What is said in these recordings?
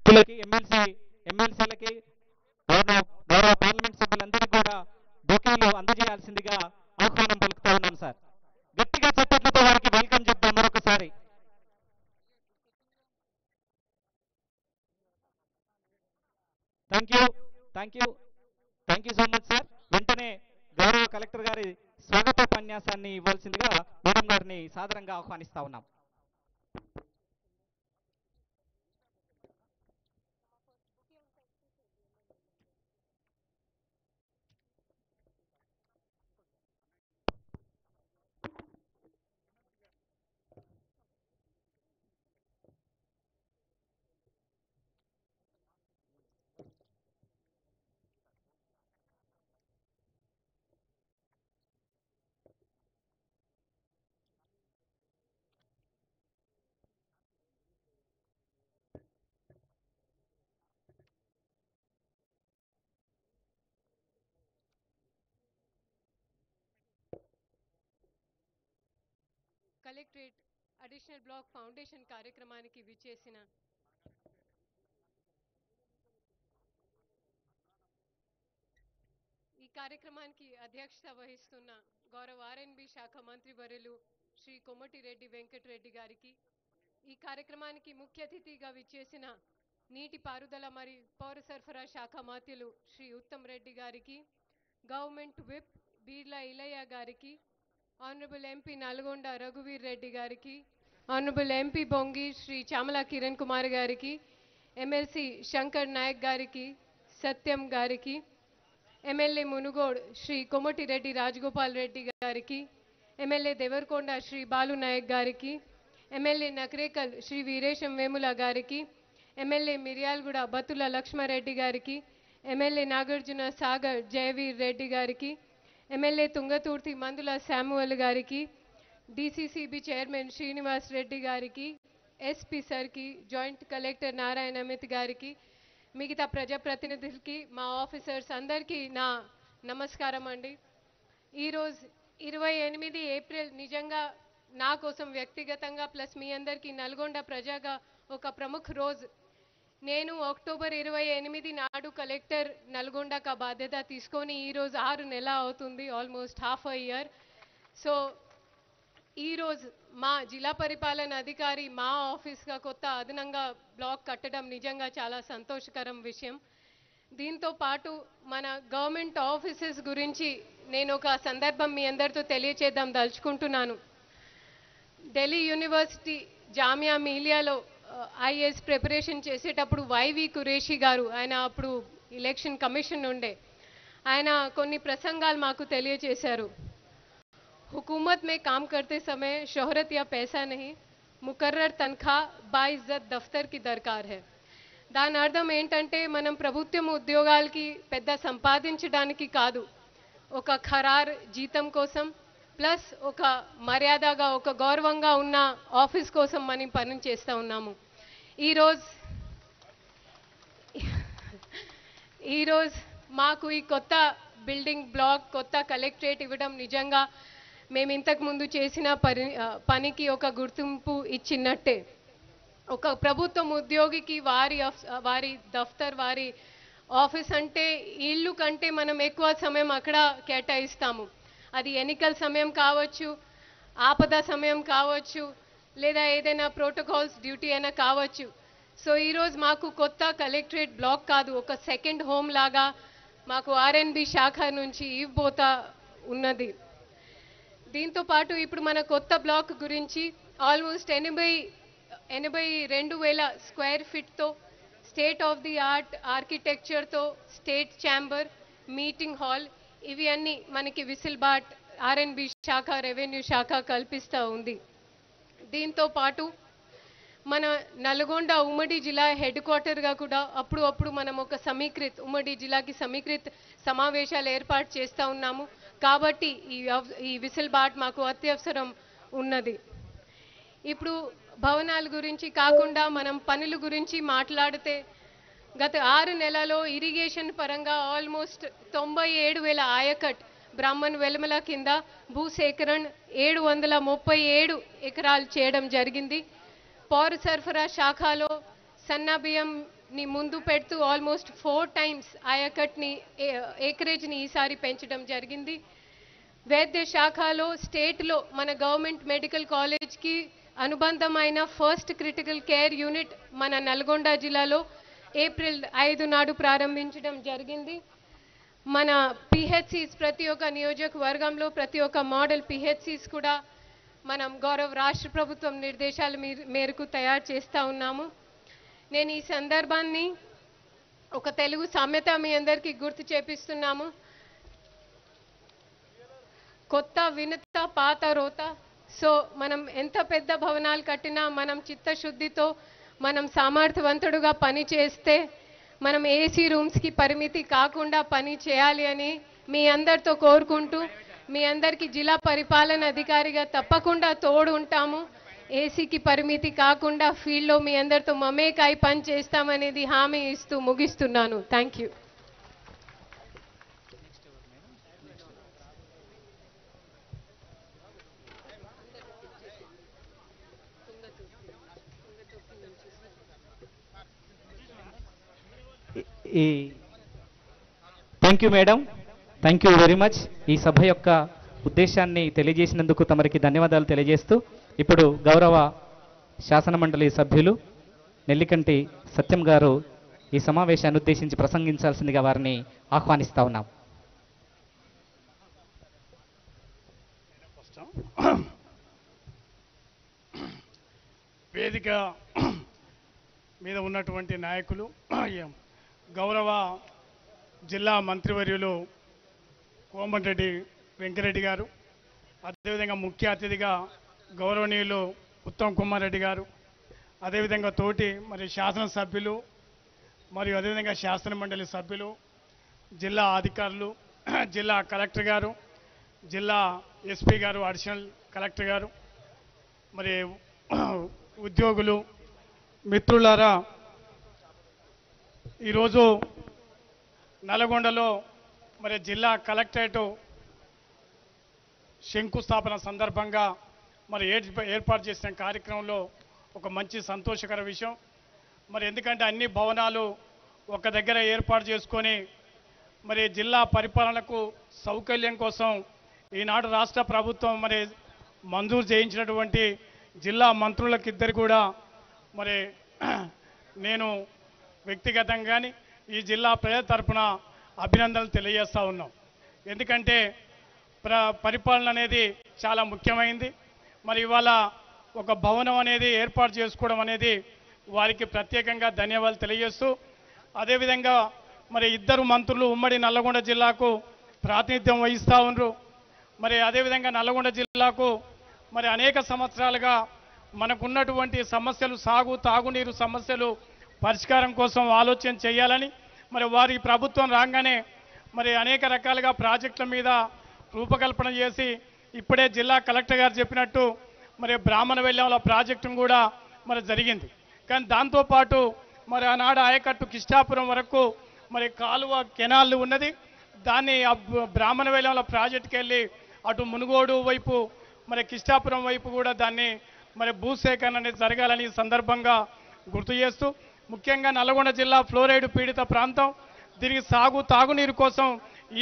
వ్యక్తులకి ఎమ్మెల్సీలకి గౌరవ పార్లమెంట్ సభ్యులందరికీ కూడా బొకేలు అందజేయాల్సిందిగా ఆహ్వానం పలుకుతా ఉన్నాను సార్. గట్టిగా చప్పట్లతో వారికి వెల్కమ్ చెప్తాం మరొకసారి. Thank you so much sir. వెంటనే గౌరవ కలెక్టర్ గారి స్వాగతోపన్యాసాన్ని ఇవ్వాల్సిందిగా మేడం గారిని సాదరంగా ఆహ్వానిస్తా ఉన్నాం. కలెక్టరేట్ అడిషనల్ బ్లాక్ ఫౌండేషన్ కార్యక్రమానికి విచ్చేసిన ఈ కార్యక్రమానికి అధ్యక్షత వహిస్తున్న గౌరవ ఆర్ఎన్బి శాఖ మంత్రి వర్యులు శ్రీ కొమ్మటిరెడ్డి వెంకటరెడ్డి గారికి, ఈ కార్యక్రమానికి ముఖ్య అతిథిగా విచ్చేసిన నీటిపారుదల మరియు పౌర సరఫరా శాఖ మంత్రులు శ్రీ ఉత్తమ్ రెడ్డి గారికి, గవర్నమెంట్ విప్ బీర్లా ఇలయ్య గారికి, ఆనరబుల్ ఎంపీ నల్గొండ రఘువీర్ రెడ్డి గారికి, ఆనరబుల్ ఎంపీ బొంగి శ్రీ చామల కిరణ్ కుమార్ గారికి, ఎమ్మెల్సీ శంకర్ నాయక్ గారికి, సత్యం గారికి, ఎమ్మెల్యే మునుగోడ్ శ్రీ కొమ్మటిరెడ్డి రాజగోపాల్ రెడ్డి గారికి, ఎమ్మెల్యే దేవరకొండ శ్రీ బాలు నాయక్ గారికి, ఎమ్మెల్యే నకరేకల్ శ్రీ వీరేశం వేముల గారికి, ఎమ్మెల్యే మిర్యాలగూడ బత్తుల లక్ష్మారెడ్డి గారికి, ఎమ్మెల్యే నాగార్జున సాగర్ జయవీర్ రెడ్డి గారికి, ఎమ్మెల్యే తుంగతుర్తి మందుల శామ్యువల్ గారికి, డిసిసిబి చైర్మన్ శ్రీనివాస్ రెడ్డి గారికి, ఎస్పీ సార్కి, జాయింట్ కలెక్టర్ నారాయణ అమిత్ గారికి, మిగతా ప్రజాప్రతినిధులకి, మా ఆఫీసర్స్ అందరికీ నా నమస్కారం అండి. ఈరోజు 28 ఏప్రిల్ నిజంగా నా కోసం వ్యక్తిగతంగా ప్లస్ మీ అందరికీ నల్గొండ ప్రజగా ఒక ప్రముఖ రోజు. నేను అక్టోబర్ 28 నాడు కలెక్టర్ నల్గొండక బాధ్యత తీసుకొని ఈరోజు 6 నెలలు అవుతుంది, almost half a year. So ఈరోజు మా జిల్లా పరిపాలన అధికారి మా ఆఫీస్గా కొత్త అదనంగా బ్లాక్ కట్టడం నిజంగా చాలా సంతోషకరం విషయం. దీంతో పాటు మన గవర్నమెంట్ ఆఫీసెస్ గురించి నేను ఒక సందర్భం మీ అందరితో తెలియచేద్దాం దలుచుకుంటున్నాను. ఢిల్లీ యూనివర్సిటీ జామియా మిలియాలో ఐఏఎస్ ప్రిపరేషన్ చేసేటప్పుడు వైవి కురేషి గారు, ఆయన అప్పుడు ఎలక్షన్ కమిషన్ ఉండే, ఆయన కొన్ని ప్రసంగాలు మాకు తెలియచేశారు. हुकूमत में काम करते समय शोहरत या पैसा नहीं, मुकर्रर तनख्वाह बाइज्जत दफ्तर की दरकार है. దాని అర్థం ఏంటంటే మనం ప్రభుత్వం ఉద్యోగాలకి పెద్ద సంపాదించడానికి కాదు, ఒక ఖరారు జీతం కోసం ప్లస్ ఒక మర్యాదగా ఒక గౌరవంగా ఉన్న ఆఫీస్ కోసం మనం పని చేస్తూ ఉన్నాము. ఈరోజు మాకు ఈ కొత్త బిల్డింగ్ బ్లాక్, కొత్త కలెక్టరేట్ ఇవ్వడం నిజంగా మేము ఇంతకు ముందు చేసిన పనికి ఒక గుర్తింపు ఇచ్చినట్టే. ఒక ప్రభుత్వం ఉద్యోగికి వారి దఫ్తర్, వారి ఆఫీస్ అంటే ఇల్లు కంటే మనం ఎక్కువ సమయం అక్కడ కేటాయిస్తాము. అది ఎన్నికల సమయం కావచ్చు, ఆపద సమయం కావచ్చు, లేదా ఏదైనా ప్రోటోకాల్స్ డ్యూటీ అయినా కావచ్చు. సో ఈరోజు మాకు కొత్త కలెక్టరేట్ బ్లాక్ కాదు, ఒక సెకండ్ హోమ్ లాగా మాకు ఆర్ఎన్బి శాఖ నుంచి ఇవ్వబోతా ఉన్నది. దీంతో పాటు ఇప్పుడు మన కొత్త బ్లాక్ గురించి ఆల్మోస్ట్ 82,000 స్క్వేర్ ఫీట్తో స్టేట్ ఆఫ్ ది ఆర్ట్ ఆర్కిటెక్చర్తో స్టేట్ ఛాంబర్, మీటింగ్ హాల్, ఇవి అన్నీ మనకి విసిల్బాట్ ఆర్ఎన్బి శాఖ, రెవెన్యూ శాఖ కల్పిస్తూ ఉంది. దీంతో పాటు మన నల్గొండ ఉమ్మడి జిల్లా హెడ్ క్వార్టర్గా కూడా అప్పుడు మనం ఒక ఉమ్మడి జిల్లాకి సమీకృత్ సమావేశాలు ఏర్పాటు చేస్తూ ఉన్నాము. కాబట్టి ఈ విసిల్బాట్ మాకు అత్యవసరం ఉన్నది. ఇప్పుడు భవనాల గురించి కాకుండా మనం పనుల గురించి మాట్లాడితే గత 6 నెలల్లో ఇరిగేషన్ పరంగా ఆల్మోస్ట్ 97,000 ఆయకట్ బ్రాహ్మణ్ వెలుమల కింద భూసేకరణ 737 ఎకరాలు చేయడం జరిగింది. పౌర సరఫరా శాఖలో సన్న బియ్యంని ముందు పెడుతూ ఆల్మోస్ట్ 4 టైమ్స్ ఆయకట్ని ఏకరేజ్ని ఈసారి పెంచడం జరిగింది. వైద్య శాఖలో స్టేట్లో మన గవర్నమెంట్ మెడికల్ కాలేజ్కి అనుబంధమైన ఫస్ట్ క్రిటికల్ కేర్ యూనిట్ మన నల్గొండ జిల్లాలో ఏప్రిల్ 5 నాడు ప్రారంభించడం జరిగింది. మన పిహెచ్సిస్ ప్రతి ఒక్క నియోజకవర్గంలో ప్రతి ఒక్క మోడల్ పిహెచ్సిస్ కూడా మనం గౌరవ రాష్ట్ర ప్రభుత్వం నిర్దేశాల మేరకు తయారు చేస్తూ ఉన్నాము. నేను ఈ సందర్భాన్ని ఒక తెలుగు సామెత మీ అందరికీ గుర్తు చేపిస్తున్నాము. కొత్త వినత పాత రోత. సో మనం ఎంత పెద్ద భవనాలు కట్టినా మనం చిత్తశుద్ధితో మనం సామర్థ్యవంతుడుగా పని చేస్తే మనం ఏసీ రూమ్స్కి పరిమితి కాకుండా పని చేయాలి అని మీ అందరితో కోరుకుంటూ మీ అందరికీ జిల్లా పరిపాలన అధికారిగా తప్పకుండా తోడు ఉంటాము. ఏసీకి పరిమితి కాకుండా ఫీల్డ్లో మీ అందరితో మమేకాయి పని చేస్తామనేది హామీ ఇస్తూ ముగిస్తున్నాను. Thank you. Thank you madam, thank you very much. ఈ సభ యొక్క ఉద్దేశాన్ని తెలియజేసినందుకు తమరికి ధన్యవాదాలు తెలియజేస్తూ ఇప్పుడు గౌరవ శాసనమండలి సభ్యులు నెల్లికంటి సత్యం గారు ఈ సమావేశాన్ని ఉద్దేశించి ప్రసంగించాల్సిందిగా వారిని ఆహ్వానిస్తా ఉన్నాం. వేదిక మీద ఉన్నటువంటి నాయకులు, గౌరవ జిల్లా మంత్రివర్యులు కోమటిరెడ్డి వెంకరెడ్డి గారు, అదేవిధంగా ముఖ్య అతిథిగా గౌరవనీయులు ఉత్తమ్ కుమార్ రెడ్డి గారు, అదేవిధంగా తోటి శాసనసభ్యులు మరియు అదేవిధంగా శాసనమండలి సభ్యులు, జిల్లా అధికారులు, జిల్లా కలెక్టర్ గారు, జిల్లా ఎస్పీ గారు, అడిషనల్ కలెక్టర్ గారు, ఉద్యోగులు, మిత్రులారా, ఈరోజు నల్గొండలో జిల్లా కలెక్టరేటు శంకుస్థాపన సందర్భంగా ఏర్పాటు చేసిన కార్యక్రమంలో ఒక మంచి సంతోషకర విషయం. ఎందుకంటే అన్ని భవనాలు ఒక దగ్గర ఏర్పాటు చేసుకొని జిల్లా పరిపాలనకు సౌకర్యం కోసం ఈనాడు రాష్ట్ర ప్రభుత్వం మంజూరు చేయించినటువంటి జిల్లా మంత్రులకిద్దరు కూడా నేను వ్యక్తిగతంగా కానీ ఈ జిల్లా ప్రజల తరఫున అభినందనలు తెలియజేస్తూ ఉన్నాం. ఎందుకంటే పరిపాలన అనేది చాలా ముఖ్యమైంది. ఇవాళ ఒక భవనం అనేది ఏర్పాటు చేసుకోవడం అనేది వారికి ప్రత్యేకంగా ధన్యవాదాలు తెలియజేస్తూ, అదేవిధంగా ఇద్దరు మంత్రులు ఉమ్మడి నల్లగొండ జిల్లాకు ప్రాతినిధ్యం వహిస్తూ ఉన్నారు. అదేవిధంగా నల్లగొండ జిల్లాకు అనేక సంవత్సరాలుగా మనకున్నటువంటి సమస్యలు, తాగునీరు సమస్యలు పరిష్కారం కోసం ఆలోచన చేయాలని వారి ప్రభుత్వం రాగానే అనేక రకాలుగా ప్రాజెక్టుల మీద రూపకల్పన చేసి ఇప్పుడే జిల్లా కలెక్టర్ గారు చెప్పినట్టు బ్రాహ్మణ వెల్లంల ప్రాజెక్టును కూడా జరిగింది. కానీ దాంతోపాటు ఆనాడు ఆయకట్టు కిష్టాపురం వరకు కాలువ కెనాల్ ఉన్నది. దాన్ని బ్రాహ్మణ వెల్లంల ప్రాజెక్టుకి వెళ్ళి అటు మునుగోడు వైపు కిష్టాపురం వైపు కూడా దాన్ని భూసేకరణ అనేది జరగాలని సందర్భంగా గుర్తు చేస్తూ, ముఖ్యంగా నల్గొండ జిల్లా ఫ్లోరైడ్ పీడిత ప్రాంతం, దీనికి తాగునీరు కోసం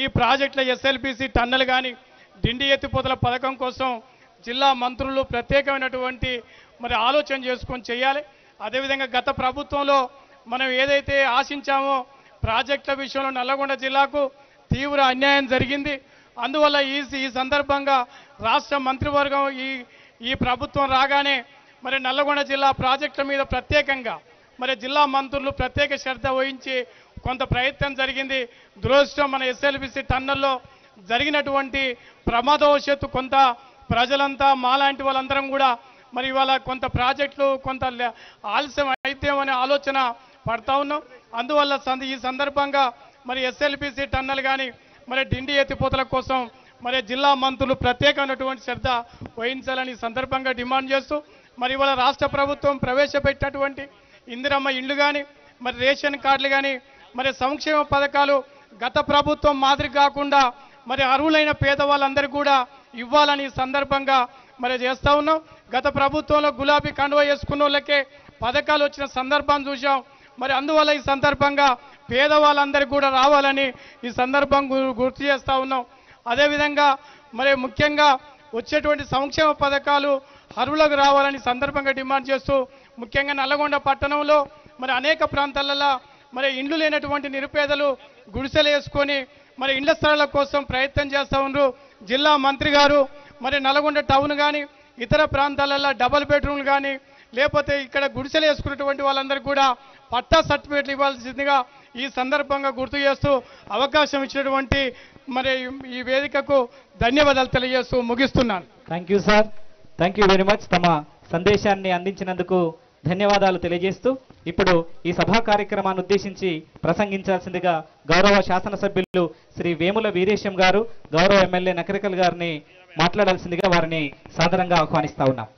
ఈ ప్రాజెక్టుల ఎస్ఎల్బిసి టన్నెల్ కానీ డిండి ఎత్తిపోతల పథకం కోసం జిల్లా మంత్రులు ప్రత్యేకమైనటువంటి ఆలోచన చేసుకొని చేయాలి. అదేవిధంగా గత ప్రభుత్వంలో మనం ఏదైతే ఆశించామో ప్రాజెక్టుల విషయంలో నల్లగొండ జిల్లాకు తీవ్ర అన్యాయం జరిగింది. అందువల్ల ఈ సందర్భంగా రాష్ట్ర మంత్రివర్గం ఈ ప్రభుత్వం రాగానే నల్లగొండ జిల్లా ప్రాజెక్టుల మీద ప్రత్యేకంగా జిల్లా మంత్రులు ప్రత్యేక శ్రద్ధ వహించి కొంత ప్రయత్నం జరిగింది. దురదృష్టం ఎస్ఎల్బిసి టన్నెల్లో జరిగినటువంటి ప్రమాదవశాత్తు కొంత ప్రజలంతా మాలాంటి వాళ్ళందరం కూడా ఇవాళ కొంత ప్రాజెక్టులు కొంత ఆలస్యం అయితేమనే ఆలోచన పడతా ఉన్నాం. అందువల్ల ఈ సందర్భంగా ఎస్ఎల్బిసి టన్నెల్ కానీ డిండి ఎత్తిపోతల కోసం జిల్లా మంత్రులు ప్రత్యేకమైనటువంటి శ్రద్ధ వహించాలని సందర్భంగా డిమాండ్ చేస్తూ, ఇవాళ రాష్ట్ర ప్రభుత్వం ప్రవేశపెట్టినటువంటి ఇందిరమ్మ ఇండ్లు కానీ రేషన్ కార్డులు కానీ సంక్షేమ పథకాలు గత ప్రభుత్వం మాదిరి కాకుండా అర్హులైన పేదవాళ్ళందరికీ కూడా ఇవ్వాలని సందర్భంగా చేస్తూ ఉన్నాం. గత ప్రభుత్వంలో గులాబీ కండువ వేసుకున్న వాళ్ళకే పథకాలు వచ్చిన సందర్భాన్ని చూసాం. మరి అందువల్ల ఈ సందర్భంగా పేదవాళ్ళందరికీ కూడా రావాలని ఈ సందర్భం గుర్తు చేస్తూ ఉన్నాం. అదేవిధంగా మరి ముఖ్యంగా వచ్చేటువంటి సంక్షేమ పథకాలు అర్హులకు రావాలని సందర్భంగా డిమాండ్ చేస్తూ ముఖ్యంగా నల్లగొండ పట్టణంలో మరి అనేక ప్రాంతాలలో మరి ఇండ్లు లేనటువంటి నిరుపేదలు గుడిసెలు వేసుకొని మరి ఇండ్ల స్థలాల కోసం ప్రయత్నం చేస్తూ ఉన్నారు. జిల్లా మంత్రి గారు మరి నల్గొండ టౌన్ కానీ ఇతర ప్రాంతాలలో డబుల్ బెడ్రూమ్లు కానీ లేకపోతే ఇక్కడ గుడిసెలు వేసుకున్నటువంటి వాళ్ళందరికీ కూడా పట్టా సర్టిఫికేట్లు ఇవ్వాల్సిందిగా ఈ సందర్భంగా గుర్తు చేస్తూ అవకాశం ఇచ్చినటువంటి మరి ఈ వేదికకు ధన్యవాదాలు తెలియజేస్తూ ముగిస్తున్నాను. Thank you sir, thank you very much. తమ సందేశాన్ని అందించినందుకు ధన్యవాదాలు తెలియజేస్తూ ఇప్పుడు ఈ సభా కార్యక్రమాన్ని ఉద్దేశించి ప్రసంగించాల్సిందిగా గౌరవ శాసనసభ్యులు శ్రీ వేముల వీరేశం గారు, గౌరవ ఎమ్మెల్యే నకరికల్ గారిని మాట్లాడాల్సిందిగా వారిని సాదరంగా ఆహ్వానిస్తా ఉన్నాం.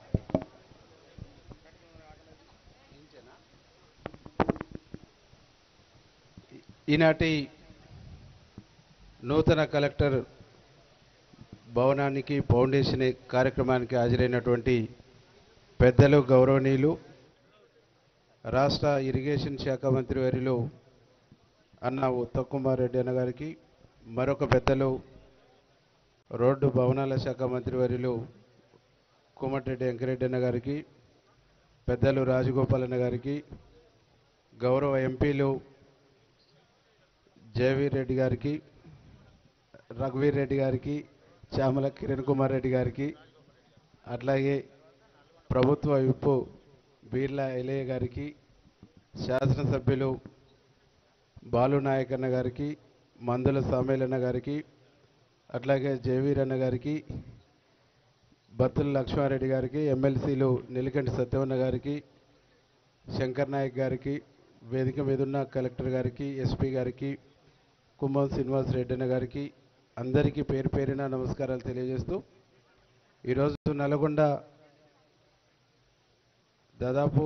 ఈనాటి నూతన కలెక్టర్ భవనానికి ఫౌండేషన్ కార్యక్రమానికి హాజరైనటువంటి పెద్దలు, గౌరవనీయులు, రాష్ట్ర ఇరిగేషన్ శాఖ మంత్రి వర్యులు అన్న ఉత్తమ్ కుమార్ రెడ్డి అన్న గారికి, మరొక పెద్దలు రోడ్డు భవనాల శాఖ మంత్రి వర్యులు కోమటిరెడ్డి వెంకరెడ్డి అన్న గారికి, పెద్దలు రాజగోపాల్ అన్న గారికి, గౌరవ ఎంపీలు జయవీర్ రెడ్డి గారికి, రఘువీర్ రెడ్డి గారికి, చామల కిరణ్ కుమార్ రెడ్డి గారికి, అట్లాగే ప్రభుత్వ విప్పు బీర్లా ఎలయ్య గారికి, శాసనసభ్యులు బాలు నాయక్ అన్న గారికి, మందుల సామేలన్న గారికి, అట్లాగే జయవీర్ అన్న గారికి, బత్తుల లక్ష్మారెడ్డి గారికి, ఎమ్మెల్సీలు నిలికంటి సత్యవన్న గారికి, శంకర్ నాయక్ గారికి, వేదిక మీదున్న కలెక్టర్ గారికి, ఎస్పీ గారికి, కుంభం శ్రీనివాస్ రెడ్డి అన్న గారికి అందరికీ పేరు పేరిన నమస్కారాలు తెలియజేస్తూ, ఈరోజు నల్గొండ దాదాపు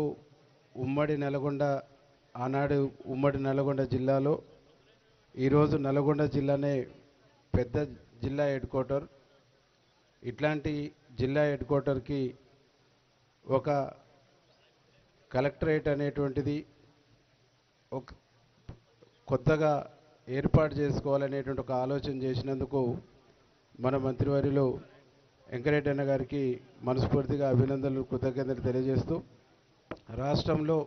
ఉమ్మడి నల్గొండ, ఆనాడు ఉమ్మడి నల్గొండ జిల్లాలో ఈరోజు నల్గొండ జిల్లానే పెద్ద జిల్లా హెడ్ క్వార్టర్. ఇట్లాంటి జిల్లా హెడ్ క్వార్టర్కి ఒక కలెక్టరేట్ అనేటువంటిది ఒక కొత్తగా ఏర్పాటు చేసుకోవాలనేటువంటి ఒక ఆలోచన చేసినందుకు మన మంత్రివర్యులు వెంకరెడ్డి అన్న గారికి మనస్ఫూర్తిగా అభినందనలు, కృతజ్ఞతలు తెలియజేస్తూ, రాష్ట్రంలో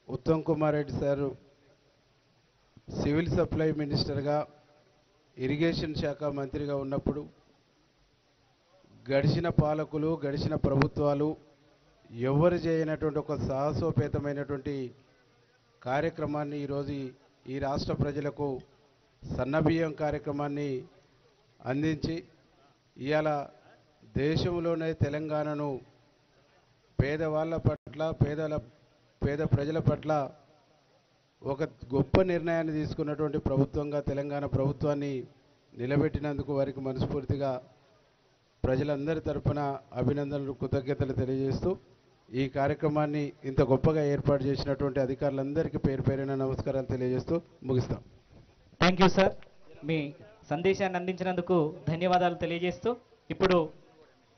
Uttam Kumar Reddy sir civil supply మినిస్టర్గా, ఇరిగేషన్ శాఖ మంత్రిగా ఉన్నప్పుడు గడిచిన పాలకులు, గడిచిన ప్రభుత్వాలు ఎవరు చేయనటువంటి ఒక సాహసోపేతమైనటువంటి కార్యక్రమాన్ని ఈరోజు ఈ రాష్ట్ర ప్రజలకు సన్నబియ్యం కార్యక్రమాన్ని అందించి ఇవాళ దేశంలోనే తెలంగాణను పేదవాళ్ళ పట్ల, పేద ప్రజల పట్ల ఒక గొప్ప నిర్ణయాన్ని తీసుకున్నటువంటి ప్రభుత్వంగా తెలంగాణ ప్రభుత్వాన్ని నిలబెట్టినందుకు వారికి మనస్ఫూర్తిగా ప్రజలందరి తరఫున అభినందనలు, కృతజ్ఞతలు తెలియజేస్తూ ఈ కార్యక్రమాన్ని ఇంత గొప్పగా ఏర్పాటు చేసినటువంటి అధికారులందరికీ పేరు పేరిన నమస్కారాలు తెలియజేస్తూ ముగిస్తాం. థ్యాంక్ యూ సార్, మీ సందేశాన్ని అందించినందుకు ధన్యవాదాలు తెలియజేస్తూ ఇప్పుడు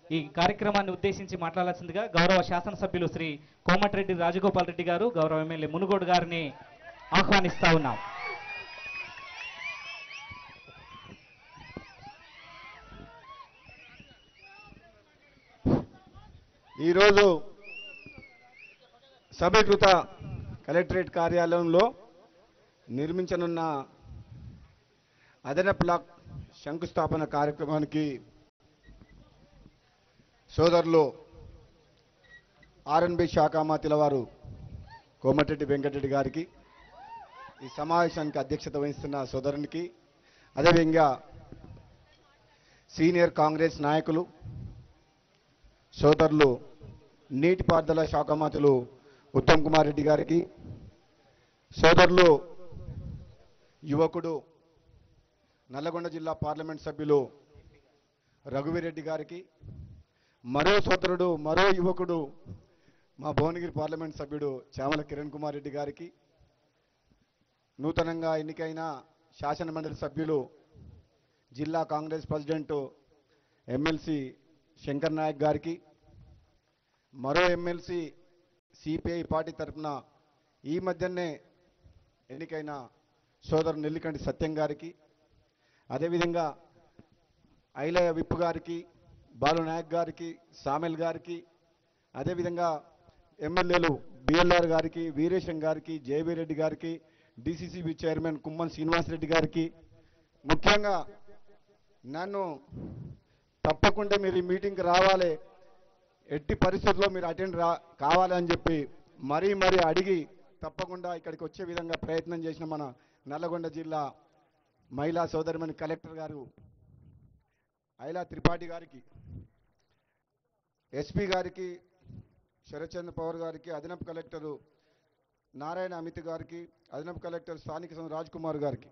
ఈ కార్యక్రమాన్ని ఉద్దేశించి మాట్లాడాల్సిందిగా గౌరవ శాసనసభ్యులు శ్రీ కోమటిరెడ్డి రాజగోపాల్ రెడ్డి గారు, గౌరవ ఎమ్మెల్యే మునుగోడు గారిని ఆహ్వానిస్తా ఉన్నాం. ఈరోజు సమీకృత కలెక్టరేట్ కార్యాలయంలో నిర్మించనున్న అదనపు బ్లాక్ శంకుస్థాపన కార్యక్రమానికి సోదరులు ఆర్ఎన్బి శాఖ మంత్రుల వారు కోమటిరెడ్డి వెంకటరెడ్డి గారికి, ఈ సమావేశానికి అధ్యక్షత వహిస్తున్న సోదరునికి, అదేవిధంగా సీనియర్ కాంగ్రెస్ నాయకులు సోదరులు నీటిపారుదల శాఖ మంత్రులు ఉత్తమ్ కుమార్ రెడ్డి గారికి, సోదరులు యువకుడు నల్లగొండ జిల్లా పార్లమెంట్ సభ్యులు రఘువీర్ రెడ్డి గారికి, మరో సోదరుడు, మరో యువకుడు మా భువనగిరి పార్లమెంట్ సభ్యుడు చామల కిరణ్ కుమార్ రెడ్డి గారికి, నూతనంగా ఎన్నికైన శాసనమండలి సభ్యులు జిల్లా కాంగ్రెస్ ప్రెసిడెంట్ ఎమ్మెల్సీ శంకర్ నాయక్ గారికి, మరో ఎమ్మెల్సీ సిపిఐ పార్టీ తరఫున ఈ మధ్యనే ఎన్నికైన సోదరు నెల్లికంటి సత్యం గారికి, అదేవిధంగా ఐలయ్య విప్పు గారికి, బాలు నాయక్ గారికి, సామెల్ గారికి, అదేవిధంగా ఎమ్మెల్యేలు బిఎల్ఆర్ గారికి, వీరేశం గారికి, జేవీ రెడ్డి గారికి, డిసిసిబి చైర్మన్ కుమ్మం శ్రీనివాసరెడ్డి గారికి, ముఖ్యంగా నన్ను తప్పకుండా మీరు ఈ మీటింగ్కి రావాలి, ఎట్టి పరిస్థితుల్లో మీరు అటెండ్ కావాలని చెప్పి మరీ అడిగి తప్పకుండా ఇక్కడికి వచ్చే విధంగా ప్రయత్నం చేసిన మన నల్లగొండ జిల్లా మహిళా సోదరిమణి కలెక్టర్ గారు ఐలా త్రిపాఠి గారికి, ఎస్పీ గారికి, శరత్చంద్ర పవార్ గారికి, అదనపు కలెక్టరు నారాయణ అమిత్ గారికి, అదనపు కలెక్టర్ స్థానిక రాజ్ కుమార్ గారికి,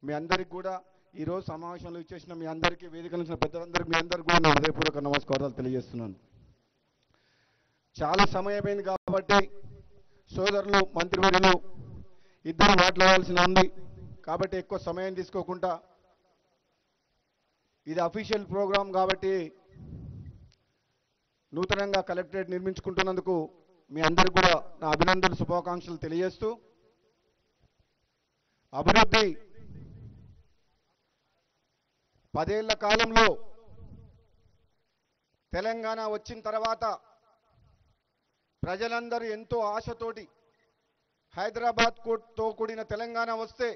మీ అందరికి కూడా ఈరోజు సమావేశంలో ఇచ్చేసిన మీ అందరికీ, వేదిక నుంచి పెద్దలందరికీ మీ అందరికీ కూడా నా హృదయపూర్వక నమస్కారాలు తెలియజేస్తున్నాను. చాలా సమయమైంది కాబట్టి సోదరులు మంత్రివర్యులు ఇద్దరు మాట్లాడాల్సిన ఉంది కాబట్టి ఎక్కువ సమయం తీసుకోకుండా, ఇది అఫీషియల్ ప్రోగ్రాం కాబట్టి నూతనంగా కలెక్టరేట్ నిర్మించుకుంటున్నందుకు మీ అందరికీ కూడా నా అభినందనలు శుభాకాంక్షలు తెలియజేస్తూ, అభివృద్ధి 10 ఏళ్ల కాలంలో తెలంగాణ వచ్చిన తర్వాత ప్రజలందరూ ఎంతో ఆశతోటి హైదరాబాద్తో కూడిన తెలంగాణ వస్తే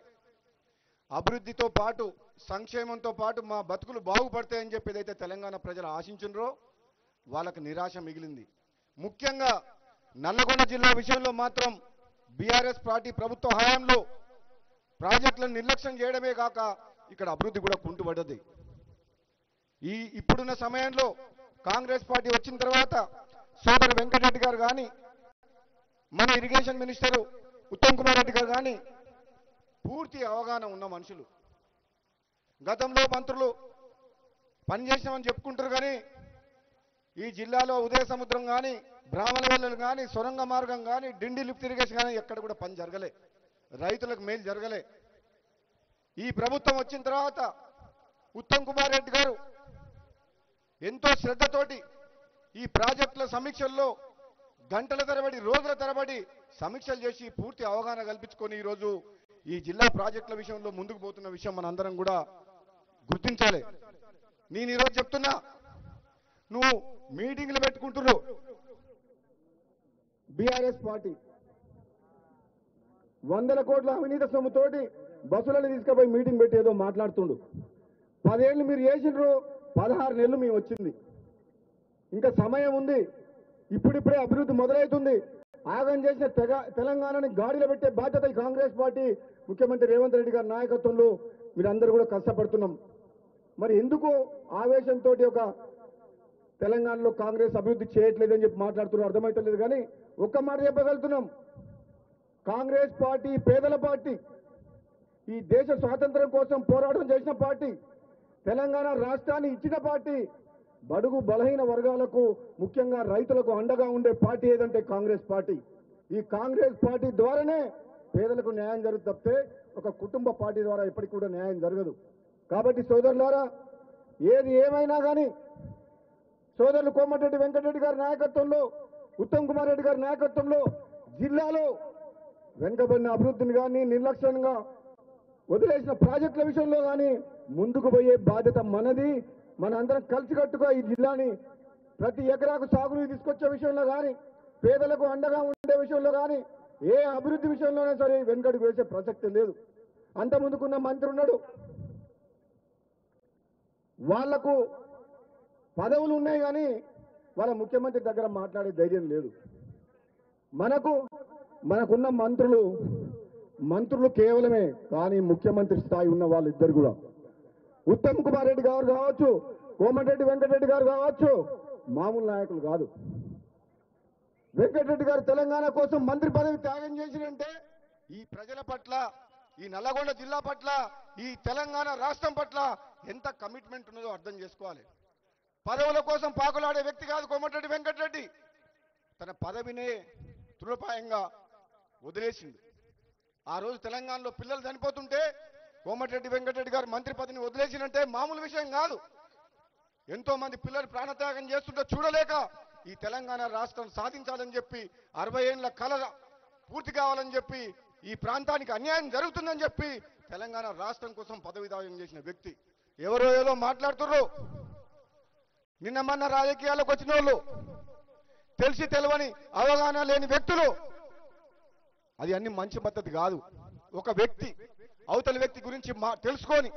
అభివృద్ధితో పాటు సంక్షేమంతో పాటు మా బతుకులు బాగుపడతాయని చెప్పి ఏదైతే తెలంగాణ ప్రజలు ఆశించినరో వాళ్ళకు నిరాశ మిగిలింది. ముఖ్యంగా నల్లగొండ జిల్లా విషయంలో మాత్రం బీఆర్ఎస్ పార్టీ ప్రభుత్వ హయాంలో ప్రాజెక్టులను నిర్లక్ష్యం చేయడమే కాక ఇక్కడ అభివృద్ధి కూడా కుంటుపడ్డది. ఇప్పుడున్న సమయంలో కాంగ్రెస్ పార్టీ వచ్చిన తర్వాత సోదరు వెంకటరెడ్డి గారు కానీ, మన ఇరిగేషన్ మినిస్టరు ఉత్తమ్ కుమార్ రెడ్డి గారు కానీ పూర్తి అవగాహన ఉన్న మనుషులు. గతంలో మంత్రులు పనిచేసామని చెప్పుకుంటారు కానీ ఈ జిల్లాలో ఉదయ సముద్రం కానీ, బ్రాహ్మణ వెల్లలు కానీ, సొరంగ మార్గం కానీ, డిండి లిఫ్ట్ ఇరిగేషన్ కానీ ఎక్కడ కూడా పని జరగలే, రైతులకు మేలు జరగలే. ఈ ప్రభుత్వం వచ్చిన తర్వాత ఉత్తమ్ కుమార్ రెడ్డి గారు ఎంతో శ్రద్ధతోటి ఈ ప్రాజెక్టుల సమీక్షల్లో గంటల తరబడి, రోజుల తరబడి సమీక్షలు చేసి పూర్తి అవగాహన కల్పించుకొని ఈరోజు ఈ జిల్లా ప్రాజెక్టుల విషయంలో ముందుకు పోతున్న విషయం మనందరం కూడా గుర్తించాలి. నేను ఈరోజు చెప్తున్నా, నువ్వు మీటింగ్లు పెట్టుకుంటున్నావు, బీఆర్ఎస్ పార్టీ 100 కోట్ల అవినీతి సొమ్ముతోటి బస్సులను తీసుకుపోయి మీటింగ్ పెట్టి ఏదో మాట్లాడుతుండు. 10 ఏళ్ళు మీరు చేసినారు, 16 నెలలు మేము వచ్చింది, ఇంకా సమయం ఉంది. ఇప్పుడిప్పుడే అభివృద్ధి మొదలవుతుంది. ఆగం చేసిన తెలంగాణని గాడిలో పెట్టే బాధ్యత ఈ కాంగ్రెస్ పార్టీ ముఖ్యమంత్రి రేవంత్ రెడ్డి గారి నాయకత్వంలో మీరందరూ కూడా కష్టపడుతున్నాం. మరి ఎందుకు ఆవేశంతో ఒక తెలంగాణలో కాంగ్రెస్ అభివృద్ధి చేయట్లేదని చెప్పి మాట్లాడుతున్నారు అర్థమవుతలేదు. కానీ ఒక్క మాట చెప్పగలుగుతున్నాం, కాంగ్రెస్ పార్టీ పేదల పార్టీ, ఈ దేశ స్వాతంత్రం కోసం పోరాటం చేసిన పార్టీ, తెలంగాణ రాష్ట్రాన్ని ఇచ్చిన పార్టీ, బడుగు బలహీన వర్గాలకు ముఖ్యంగా రైతులకు అండగా ఉండే పార్టీ ఏదంటే కాంగ్రెస్ పార్టీ. ఈ కాంగ్రెస్ పార్టీ ద్వారానే పేదలకు న్యాయం జరుగుతుంది తప్పితే ఒక కుటుంబ పార్టీ ద్వారా ఎప్పటికి కూడా న్యాయం జరగదు. కాబట్టి సోదరులారా, ఏది ఏమైనా కానీ సోదరులు కోమటిరెడ్డి వెంకటరెడ్డి గారి నాయకత్వంలో, ఉత్తమ్ కుమార్ రెడ్డి గారి నాయకత్వంలో జిల్లాలో వెనుకబడిన అభివృద్ధిని కానీ, నిర్లక్ష్యంగా వదిలేసిన ప్రాజెక్టుల విషయంలో కానీ ముందుకు పోయే బాధ్యత మనది. మనందరం కలిసికట్టుగా ఈ జిల్లాని ప్రతి ఎకరాకు సాగునీరు తీసుకొచ్చే విషయంలో కానీ, పేదలకు అండగా ఉండే విషయంలో కానీ, ఏ అభివృద్ధి విషయంలోనే సరే వెనుకడుగు వేసే ప్రసక్తి లేదు. అంత ముందుకున్న మంత్రి ఉన్నాడు, వాళ్లకు పదవులు ఉన్నాయి కానీ వాళ్ళ ముఖ్యమంత్రి దగ్గర మాట్లాడే ధైర్యం లేదు. మనకున్న మంత్రులు కేవలమే, కానీ ముఖ్యమంత్రి స్థాయి ఉన్న వాళ్ళిద్దరు కూడా ఉత్తమ్ కుమార్ రెడ్డి గారు కావచ్చు, కోమటిరెడ్డి వెంకటరెడ్డి గారు కావచ్చు, మామూలు నాయకులు కాదు. వెంకటరెడ్డి గారు తెలంగాణ కోసం మంత్రి పదవి త్యాగం చేసినంటే ఈ ప్రజల పట్ల, ఈ నల్లగొండ జిల్లా పట్ల, ఈ తెలంగాణ రాష్ట్రం పట్ల ఎంత కమిట్మెంట్ ఉన్నదో అర్థం చేసుకోవాలి. పదవుల కోసం పాకులాడే వ్యక్తి కాదు కోమటిరెడ్డి వెంకటరెడ్డి. తన పదవినే తృణప్రాయంగా వదిలేసింది. ఆ రోజు తెలంగాణలో పిల్లలు చనిపోతుంటే కోమటిరెడ్డి వెంకటరెడ్డి గారు మంత్రి పదవిని వదిలేసినంటే మామూలు విషయం కాదు. ఎంతో మంది పిల్లలు ప్రాణత్యాగం చేస్తుంటే చూడలేక ఈ తెలంగాణ రాష్ట్రం సాధించాలని చెప్పి 60 ఏళ్ల కల పూర్తి కావాలని చెప్పి ఈ ప్రాంతానికి అన్యాయం జరుగుతుందని చెప్పి తెలంగాణ రాష్ట్రం కోసం పదవిదాయం చేసిన వ్యక్తి. ఎవరో ఏదో మాట్లాడుతుర్రు. నిన్న మొన్న రాజకీయాలకు వచ్చిన వాళ్ళు, తెలిసి తెలవని అవగాహన లేని వ్యక్తులు. అది అన్ని మంచి పద్ధతి కాదు. ఒక వ్యక్తి అవతలి వ్యక్తి గురించి తెలుసుకొని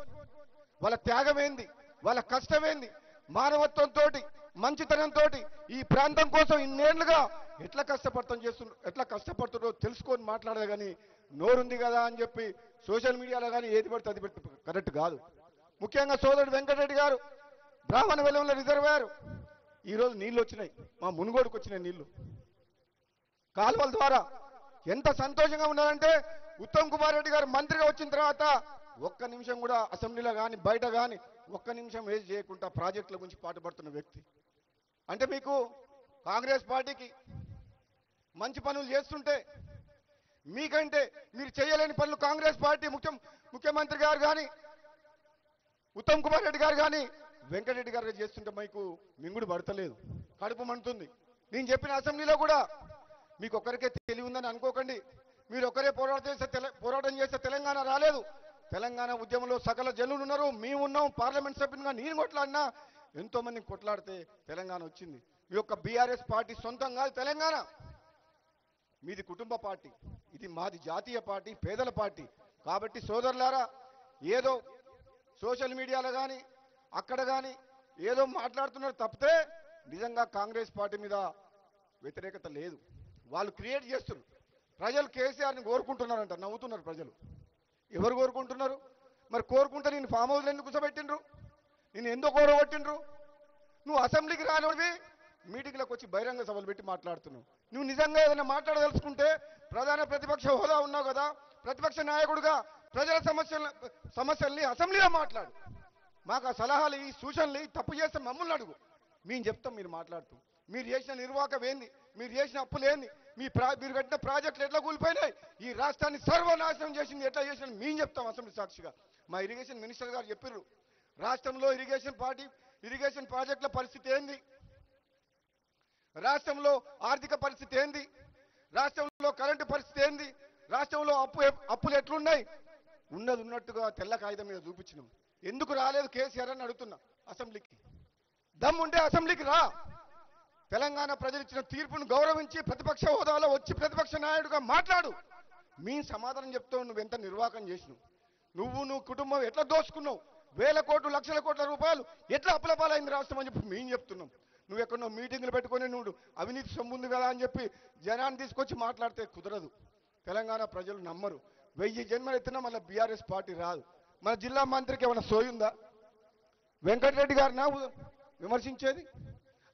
వాళ్ళ త్యాగం ఏంది, వాళ్ళ కష్టమేంది, మానవత్వంతో మంచితనంతో ఈ ప్రాంతం కోసం ఇన్నేళ్లుగా ఎట్లా కష్టపడుతుందో తెలుసుకొని మాట్లాడదు. కానీ నోరుంది కదా అని చెప్పి సోషల్ మీడియాలో కానీ ఏది పడితే అది కరెక్ట్ కాదు. ముఖ్యంగా సోదరుడు వెంకటరెడ్డి గారు బ్రాహ్మణ వెలంలో రిజర్వాయర్ ఈరోజు నీళ్ళు వచ్చినాయి, మా మునుగోడుకు వచ్చినాయి నీళ్లు కాలువల ద్వారా. ఎంత సంతోషంగా ఉన్నారంటే ఉత్తమ్ కుమార్ రెడ్డి గారు మంత్రిగా వచ్చిన తర్వాత ఒక్క నిమిషం కూడా అసెంబ్లీలో కానీ బయట కానీ ఒక్క నిమిషం వేస్ట్ చేయకుండా ప్రాజెక్టుల గురించి పాటుపడుతున్న వ్యక్తి. అంటే మీకు కాంగ్రెస్ పార్టీకి మంచి పనులు చేస్తుంటే మీకంటే మీరు చేయలేని పనులు కాంగ్రెస్ పార్టీ ముఖ్యమంత్రి గారు కానీ ఉత్తమ్ కుమార్ రెడ్డి గారు కానీ వెంకటరెడ్డి గారు చేస్తుంటే మీకు మింగుడు పడతలేదు, కడుపు మండుతుంది. నేను చెప్పిన అసెంబ్లీలో కూడా మీకు ఒక్కరికే తెలివి ఉందని అనుకోకండి. మీరు ఒక్కరే పోరాటం చేస్తే తెలంగాణ రాలేదు. తెలంగాణ ఉద్యమంలో సకల జనులు ఉన్నారు, మేము ఉన్నాం. పార్లమెంట్ సభ్యునిగా నేను కొట్లాడినా ఎంతో మందిని కొట్లాడితే తెలంగాణ వచ్చింది. మీ యొక్క బీఆర్ఎస్ పార్టీ సొంతం కాదు తెలంగాణ, మీది కుటుంబ పార్టీ, ఇది మాది జాతీయ పార్టీ, పేదల పార్టీ. కాబట్టి సోదరులారా, ఏదో సోషల్ మీడియాలో కానీ అక్కడ కానీ ఏదో మాట్లాడుతున్నారు తప్పితే నిజంగా కాంగ్రెస్ పార్టీ మీద వ్యతిరేకత లేదు. వాళ్ళు క్రియేట్ చేస్తున్నారు. ప్రజలు కేసీఆర్ని కోరుకుంటున్నారంట, నవ్వుతున్నారు ప్రజలు. ఎవరు కోరుకుంటున్నారు? మరి కోరుకుంటే నేను ఫామ్ హౌస్లో ఎందుకు కూర్చోబెట్టిండ్రు? నేను ఎందుకు ఓడగొట్టిండ్రు? నువ్వు అసెంబ్లీకి రానివి మీటింగ్లకు వచ్చి బహిరంగ సభలు పెట్టి మాట్లాడుతున్నావు. నువ్వు నిజంగా ఏదైనా మాట్లాడదలుచుకుంటే ప్రధాన ప్రతిపక్ష హోదా ఉన్నావు కదా, ప్రతిపక్ష నాయకుడిగా ప్రజల సమస్యల్ని అసెంబ్లీలో మాట్లాడు. మాకు ఆ సలహాలు ఈ సూచనలు తప్పు చేస్తే మమ్మల్ని అడుగు, మేము చెప్తాం. మీరు మాట్లాడుతూ మీరు చేసిన నిర్వాహకం ఏంది, మీరు చేసిన అప్పులు ఏంది, మీరు కట్టిన ప్రాజెక్టులు ఎట్లా కూలిపోయినాయి, ఈ రాష్ట్రాన్ని సర్వనాశనం చేసింది ఎట్లా చేసిన మేము చెప్తాం అసెంబ్లీ సాక్షిగా. మా ఇరిగేషన్ మినిస్టర్ గారు చెప్పారు, రాష్ట్రంలో ఇరిగేషన్ ప్రాజెక్టుల పరిస్థితి ఏంది, రాష్ట్రంలో ఆర్థిక పరిస్థితి ఏంది, రాష్ట్రంలో కరెంటు పరిస్థితి ఏంది, రాష్ట్రంలో అప్పులు ఎట్లున్నాయి ఉన్నట్టుగా తెల్ల కాగితం మీద చూపించినాం. ఎందుకు రాలేదు కేసీఆర్ అని అడుగుతున్నా. అసెంబ్లీకి దమ్ముంటే అసెంబ్లీకి రా. తెలంగాణ ప్రజలు ఇచ్చిన తీర్పును గౌరవించి ప్రతిపక్ష హోదాలో వచ్చి ప్రతిపక్ష నాయకుడిగా మాట్లాడు. మీ సమాధానం చెప్తావు. నువ్వు ఎంత నిర్వాహకం చేసినావు, నువ్వు కుటుంబం ఎట్లా దోచుకున్నావు, వేల కోట్లు లక్షల కోట్ల రూపాయలు ఎట్లా అప్పుల పాలైంది రాష్ట్రం అని చెప్పి మేము చెప్తున్నాం. నువ్వు ఎక్కడో మీటింగ్లు పెట్టుకొని నువ్వు అవినీతి సొమ్ము ఉంది కదా అని చెప్పి జనాన్ని తీసుకొచ్చి మాట్లాడితే కుదరదు. తెలంగాణ ప్రజలు నమ్మరు. 1000 జన్మలు ఎత్తినా మళ్ళీ బీఆర్ఎస్ పార్టీ రాదు. మన జిల్లా మంత్రికి ఏమైనా సోయుందా? వెంకటరెడ్డి గారినా విమర్శించేది?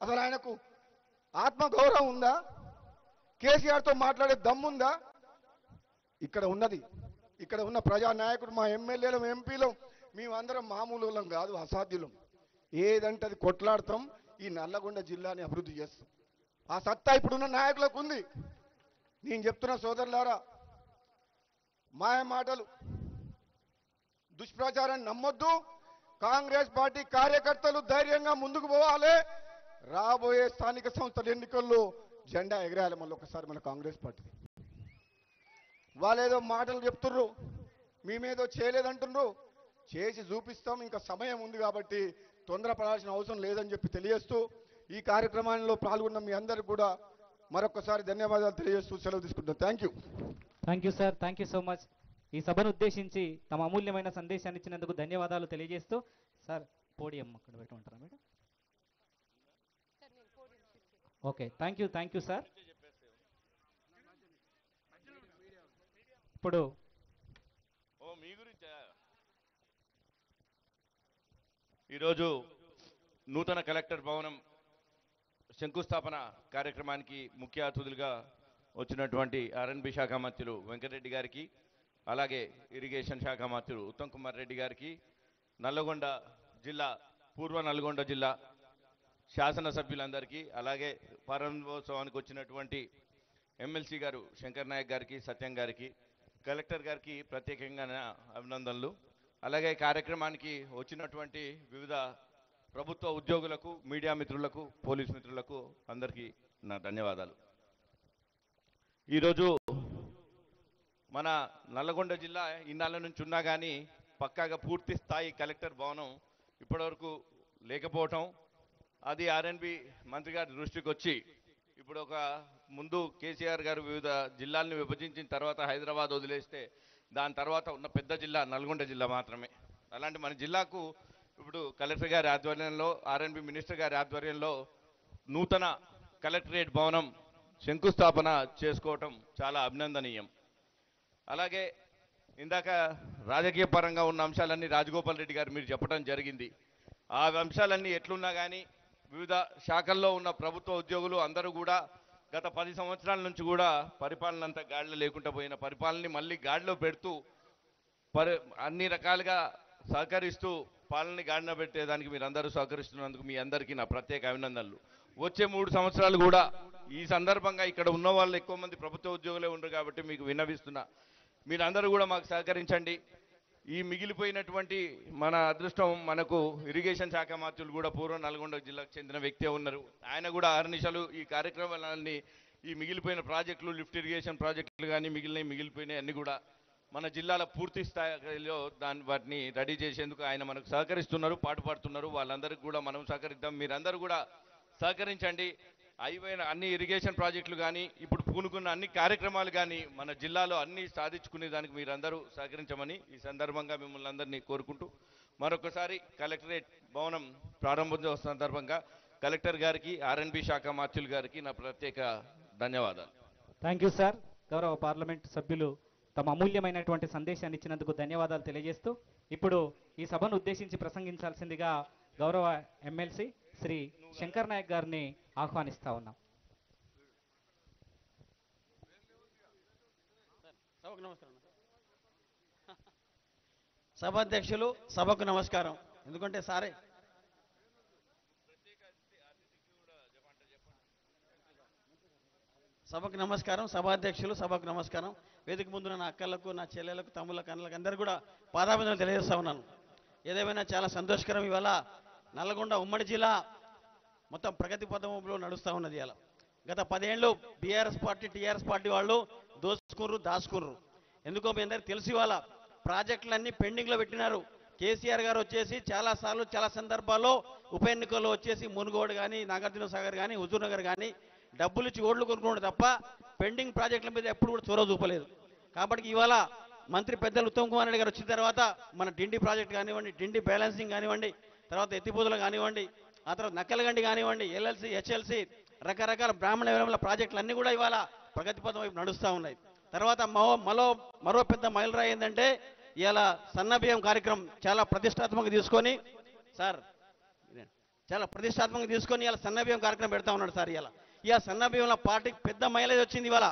అసలు ఆయనకు ఆత్మగౌరవం ఉందా? కేసీఆర్తో మాట్లాడే దమ్ముందా? ఇక్కడ ఉన్న ప్రజానాయకుడు, మా ఎమ్మెల్యేలం, ఎంపీలం, మేమందరం మామూలు కాదు, అసాధ్యులం. ఏదంటే అది కొట్లాడతాం. ఈ నల్లగొండ జిల్లాని అభివృద్ధి చేస్తాం. ఆ సత్తా ఇప్పుడున్న నాయకులకు ఉంది. నేను చెప్తున్న సోదరులారా, మాయ మాటలు, దుష్ప్రచారాన్ని నమ్మొద్దు. కాంగ్రెస్ పార్టీ కార్యకర్తలు ధైర్యంగా ముందుకు పోవాలి. రాబోయే స్థానిక సంస్థల ఎన్నికల్లో జెండా ఎగరాలి మళ్ళీ ఒకసారి మన కాంగ్రెస్ పార్టీ. వాళ్ళేదో మాటలు చెప్తుర్రు, మేమేదో చేయలేదంటున్నారు. చేసి చూపిస్తాం. ఇంకా సమయం ఉంది కాబట్టి తొందరపడాల్సిన అవసరం లేదని చెప్పి తెలియజేస్తూ ఈ కార్యక్రమంలో పాల్గొన్న మీ అందరికీ కూడా మరొకసారి ధన్యవాదాలు తెలియజేస్తూ సెలవు తీసుకుంటాం. Thank you sir. Thank you so much. ఈ సభను ఉద్దేశించి తమ అమూల్యమైన సందేశాన్ని ఇచ్చినందుకు ధన్యవాదాలు తెలియజేస్తూ సార్ పోడియం అక్కడ పెట్టమంటారా madam? Okay, thank you sir. ఇప్పుడు ఈరోజు నూతన కలెక్టర్ భవనం శంకుస్థాపన కార్యక్రమానికి ముఖ్య అతిథులుగా వచ్చినటువంటి ఆర్ఎన్బి శాఖ మంత్రులు వెంకటరెడ్డి గారికి, అలాగే ఇరిగేషన్ శాఖ మంత్రులు ఉత్తమ్ కుమార్ రెడ్డి గారికి, పూర్వ నల్గొండ జిల్లా శాసనసభ్యులందరికీ, అలాగే ప్రారంభోత్సవానికి వచ్చినటువంటి ఎమ్మెల్సీ గారు శంకర్ నాయక్ గారికి, సత్యం గారికి, కలెక్టర్ గారికి ప్రత్యేకంగా అభినందనలు. అలాగే కార్యక్రమానికి వచ్చినటువంటి వివిధ ప్రభుత్వ ఉద్యోగులకు, మీడియా మిత్రులకు, పోలీస్ మిత్రులకు అందరికీ నా ధన్యవాదాలు. ఈరోజు మన నల్లగొండ జిల్లా ఇన్నాళ్ళ నుంచి ఉన్నా కానీ పక్కాగా పూర్తి స్థాయి కలెక్టర్ భవనం ఇప్పటివరకు లేకపోవటం, అది ఆర్ఎన్బి మంత్రి గారి దృష్టికి వచ్చి ఇప్పుడు ఒక ముందు కేసీఆర్ గారు వివిధ జిల్లాలను విభజించిన తర్వాత హైదరాబాద్ వదిలేస్తే దాని తర్వాత ఉన్న పెద్ద జిల్లా నల్గొండ జిల్లా మాత్రమే. అలాంటి మన జిల్లాకు ఇప్పుడు కలెక్టర్ గారి ఆధ్వర్యంలో, ఆర్ఎన్బి మినిస్టర్ గారి ఆధ్వర్యంలో నూతన కలెక్టరేట్ భవనం శంకుస్థాపన చేసుకోవటం చాలా అభినందనీయం. అలాగే ఇందాక రాజకీయ పరంగా ఉన్న అంశాలన్నీ రాజగోపాల్ రెడ్డి గారు మీరు చెప్పడం జరిగింది. ఆ అంశాలన్నీ ఎట్లున్నా కానీ వివిధ శాఖల్లో ఉన్న ప్రభుత్వ ఉద్యోగులు అందరూ కూడా గత 10 సంవత్సరాల నుంచి కూడా పరిపాలన అంతా గాడిలో లేకుండా పోయిన పరిపాలనని మళ్ళీ గాడిలో పెడుతూ అన్ని రకాలుగా సహకరిస్తూ పాలనని గాడిన పెట్టేదానికి మీరు అందరూ సహకరిస్తున్నందుకు మీ అందరికీ నా ప్రత్యేక అభినందనలు. వచ్చే 3 సంవత్సరాలు కూడా ఈ సందర్భంగా ఇక్కడ ఉన్న వాళ్ళు ఎక్కువ మంది ప్రభుత్వ ఉద్యోగులే ఉండరు కాబట్టి మీకు విన్నవిస్తున్నా, మీరందరూ కూడా మాకు సహకరించండి. ఈ మిగిలిపోయినటువంటి మన అదృష్టం, మనకు ఇరిగేషన్ శాఖ మంత్రులు కూడా పూర్వం నల్గొండ జిల్లాకు చెందిన వ్యక్తే ఉన్నారు. ఆయన కూడా అహర్నిశలు ఈ కార్యక్రమాలన్నీ, ఈ మిగిలిపోయిన ప్రాజెక్టులు, లిఫ్ట్ ఇరిగేషన్ ప్రాజెక్టులు కానీ మిగిలిపోయినాయి అన్నీ కూడా మన జిల్లాల పూర్తి స్థాయిలో వాటిని రెడీ చేసేందుకు ఆయన మనకు సహకరిస్తున్నారు, పాటుపడుతున్నారు. వాళ్ళందరికీ కూడా మనం సహకరిద్దాం, మీరందరూ కూడా సహకరించండి. అయిపోయిన అన్ని ఇరిగేషన్ ప్రాజెక్టులు కానీ, ఇప్పుడు పూనుకున్న అన్ని కార్యక్రమాలు కానీ మన జిల్లాలో అన్ని సాధించుకునే దానికి మీరందరూ సహకరించమని ఈ సందర్భంగా మిమ్మల్ని అందరినీ కోరుకుంటూ, మరొకసారి కలెక్టరేట్ భవనం ప్రారంభోత్సవ సందర్భంగా కలెక్టర్ గారికి, ఆర్ఎన్బి శాఖ మార్చులు గారికి నా ప్రత్యేక ధన్యవాదాలు. Thank you sir. గౌరవ పార్లమెంట్ సభ్యులు తమ అమూల్యమైనటువంటి సందేశాన్ని ఇచ్చినందుకు ధన్యవాదాలు తెలియజేస్తూ, ఇప్పుడు ఈ సభను ఉద్దేశించి ప్రసంగించాల్సిందిగా గౌరవ ఎమ్మెల్సీ శ్రీ శంకర్ నాయక్ గారిని ఆహ్వానిస్తా ఉన్నాం. సభాధ్యక్షులు, సభకు నమస్కారం. ఎందుకంటే సారే సభకు నమస్కారం. సభాధ్యక్షులు, సభకు నమస్కారం. వేదిక ముందు నా అక్కలకు, నా చెల్లెలకు, తమ్ముళ్ళకు, అన్నలకు అందరూ కూడా పాదాభివందనలు తెలియజేస్తా ఉన్నాను. ఏదేమైనా చాలా సంతోషకరం. ఇవాళ నల్లగొండ ఉమ్మడి జిల్లా మొత్తం ప్రగతి పథంలో నడుస్తూ ఉన్నది. ఇలా గత 10 ఏళ్ళు బీఆర్ఎస్ పార్టీ, టీఆర్ఎస్ పార్టీ వాళ్ళు దోసుకుర్రు, దాచుకుర్రు. ఎందుకో మీ అందరికీ తెలిసి వాళ్ళ ప్రాజెక్టులన్నీ పెండింగ్లో పెట్టినారు. కేసీఆర్ గారు వచ్చేసి చాలాసార్లు, చాలా సందర్భాల్లో ఉప ఎన్నికల్లో వచ్చేసి మునుగోడు కానీ, నాగార్జున సాగర్ కానీ, హుజూర్ నగర్ కానీ డబ్బులు ఇచ్చి ఓట్లు కొనుక్కున్నాడు తప్ప పెండింగ్ ప్రాజెక్టుల మీద ఎప్పుడు కూడా చొరవ చూపలేదు. కాబట్టి ఇవాళ మంత్రి పెద్దలు ఉత్తమ్ కుమార్ రెడ్డి గారు వచ్చిన తర్వాత మన డిండి ప్రాజెక్ట్ కానివ్వండి, డిండి బ్యాలెన్సింగ్ కానివ్వండి, తర్వాత ఎత్తిపోతులు కానివ్వండి, ఆ తర్వాత నక్కలగండి కానివ్వండి, ఎల్ఎల్సి, హెచ్ఎల్సి, రకరకాల బ్రాహ్మణ విరమల ప్రాజెక్టులు అన్నీ కూడా ఇవాళ ప్రగతి పథం వైపు నడుస్తూ ఉన్నాయి. తర్వాత మరో పెద్ద మైలురాయి ఏంటంటే ఇవాళ సన్నబియ్యం కార్యక్రమం చాలా ప్రతిష్టాత్మకంగా తీసుకొని ఇవాళ సన్నబియ్యం కార్యక్రమం పెడతా ఉన్నాడు సార్. ఇవాళ సన్నబియ్యంలో పార్టీకి పెద్ద మైలేజ్ వచ్చింది ఇవాళ.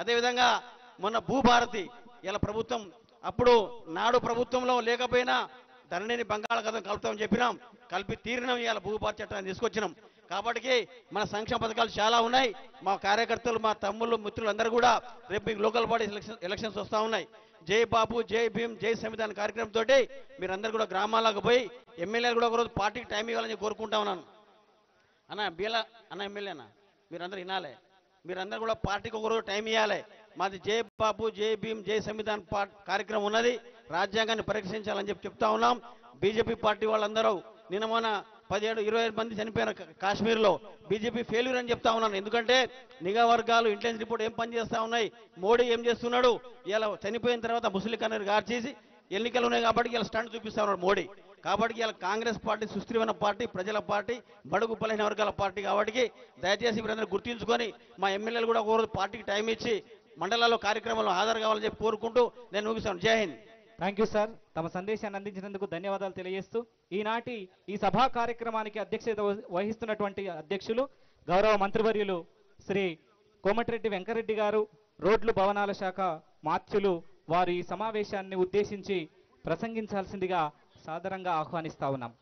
అదేవిధంగా మొన్న భూభారతి ఇలా ప్రభుత్వం, అప్పుడు నాడు ప్రభుత్వంలో లేకపోయినా ధరణిని బంగాళాఖాతం కలుపుతామని చెప్పినాం, కలిపి తీరినాం. ఇవాళ భూభారతి చట్టాన్ని తీసుకొచ్చినాం. కాబట్టి మన సంక్షేమ పథకాలు చాలా ఉన్నాయి. మా కార్యకర్తలు, మా తమ్ముళ్ళు, మిత్రులు అందరూ కూడా రేపు మీకు లోకల్ బాడీ ఎలక్షన్స్ వస్తూ ఉన్నాయి. జై బాబు, జై భీమ్, జై సంవిధాన కార్యక్రమంతో మీరందరూ కూడా గ్రామాలకు పోయి ఎమ్మెల్యేలు కూడా ఒకరోజు పార్టీకి టైం ఇవ్వాలని కోరుకుంటా ఉన్నాను. అన్న ఎమ్మెల్యే అన్న మీరందరూ వినాలి, మీరందరూ కూడా పార్టీకి ఒకరోజు టైం ఇవ్వాలి. మాది జై బాబు, జై భీమ్, జై సంవిధాన్ కార్యక్రమం ఉన్నది. రాజ్యాంగాన్ని పరీక్షించాలని చెప్తా ఉన్నాం. బీజేపీ పార్టీ వాళ్ళందరూ నిన్న మొన్న 17-20 మంది చనిపోయిన కాశ్మీర్లో బీజేపీ ఫెయిల్యూర్ అని చెప్తా ఉన్నాను. ఎందుకంటే నిఘా వర్గాలు, ఇంటెలిజెన్స్ రిపోర్ట్ ఏం పనిచేస్తూ ఉన్నాయి, మోడీ ఏం చేస్తున్నాడు, ఇలా చనిపోయిన తర్వాత ముస్లిం కన్నీరు గార్చేసి ఎన్నికలు ఉన్నాయి కాబట్టి ఇలా స్టంట్ చూపిస్తా ఉన్నాడు మోడీ. కాబట్టి ఇలా కాంగ్రెస్ పార్టీ సుస్థిరమైన పార్టీ, ప్రజల పార్టీ, బడుగు బలహీన వర్గాల పార్టీ. కాబట్టి దయచేసి మీరందరూ గుర్తించుకొని మా ఎమ్మెల్యేలు కూడా ఒకరోజు పార్టీకి టైం ఇచ్చి మండలాల్లో కార్యక్రమంలో హాజరు కావాలని చెప్పి కోరుకుంటూ నేను ముగిస్తాను. జై హింద్. Thank you sir. తమ సందేశాన్ని అందించినందుకు ధన్యవాదాలు తెలియజేస్తూ, ఈనాటి ఈ సభా కార్యక్రమానికి అధ్యక్షత వహిస్తున్నటువంటి అధ్యక్షులు గౌరవ మంత్రివర్యులు శ్రీ కోమటిరెడ్డి వెంకరెడ్డి గారు, రోడ్లు భవనాల శాఖ మాత్యులు, వారు ఈ సమావేశాన్ని ఉద్దేశించి ప్రసంగించాల్సిందిగా సాదరంగా ఆహ్వానిస్తా ఉన్నాం.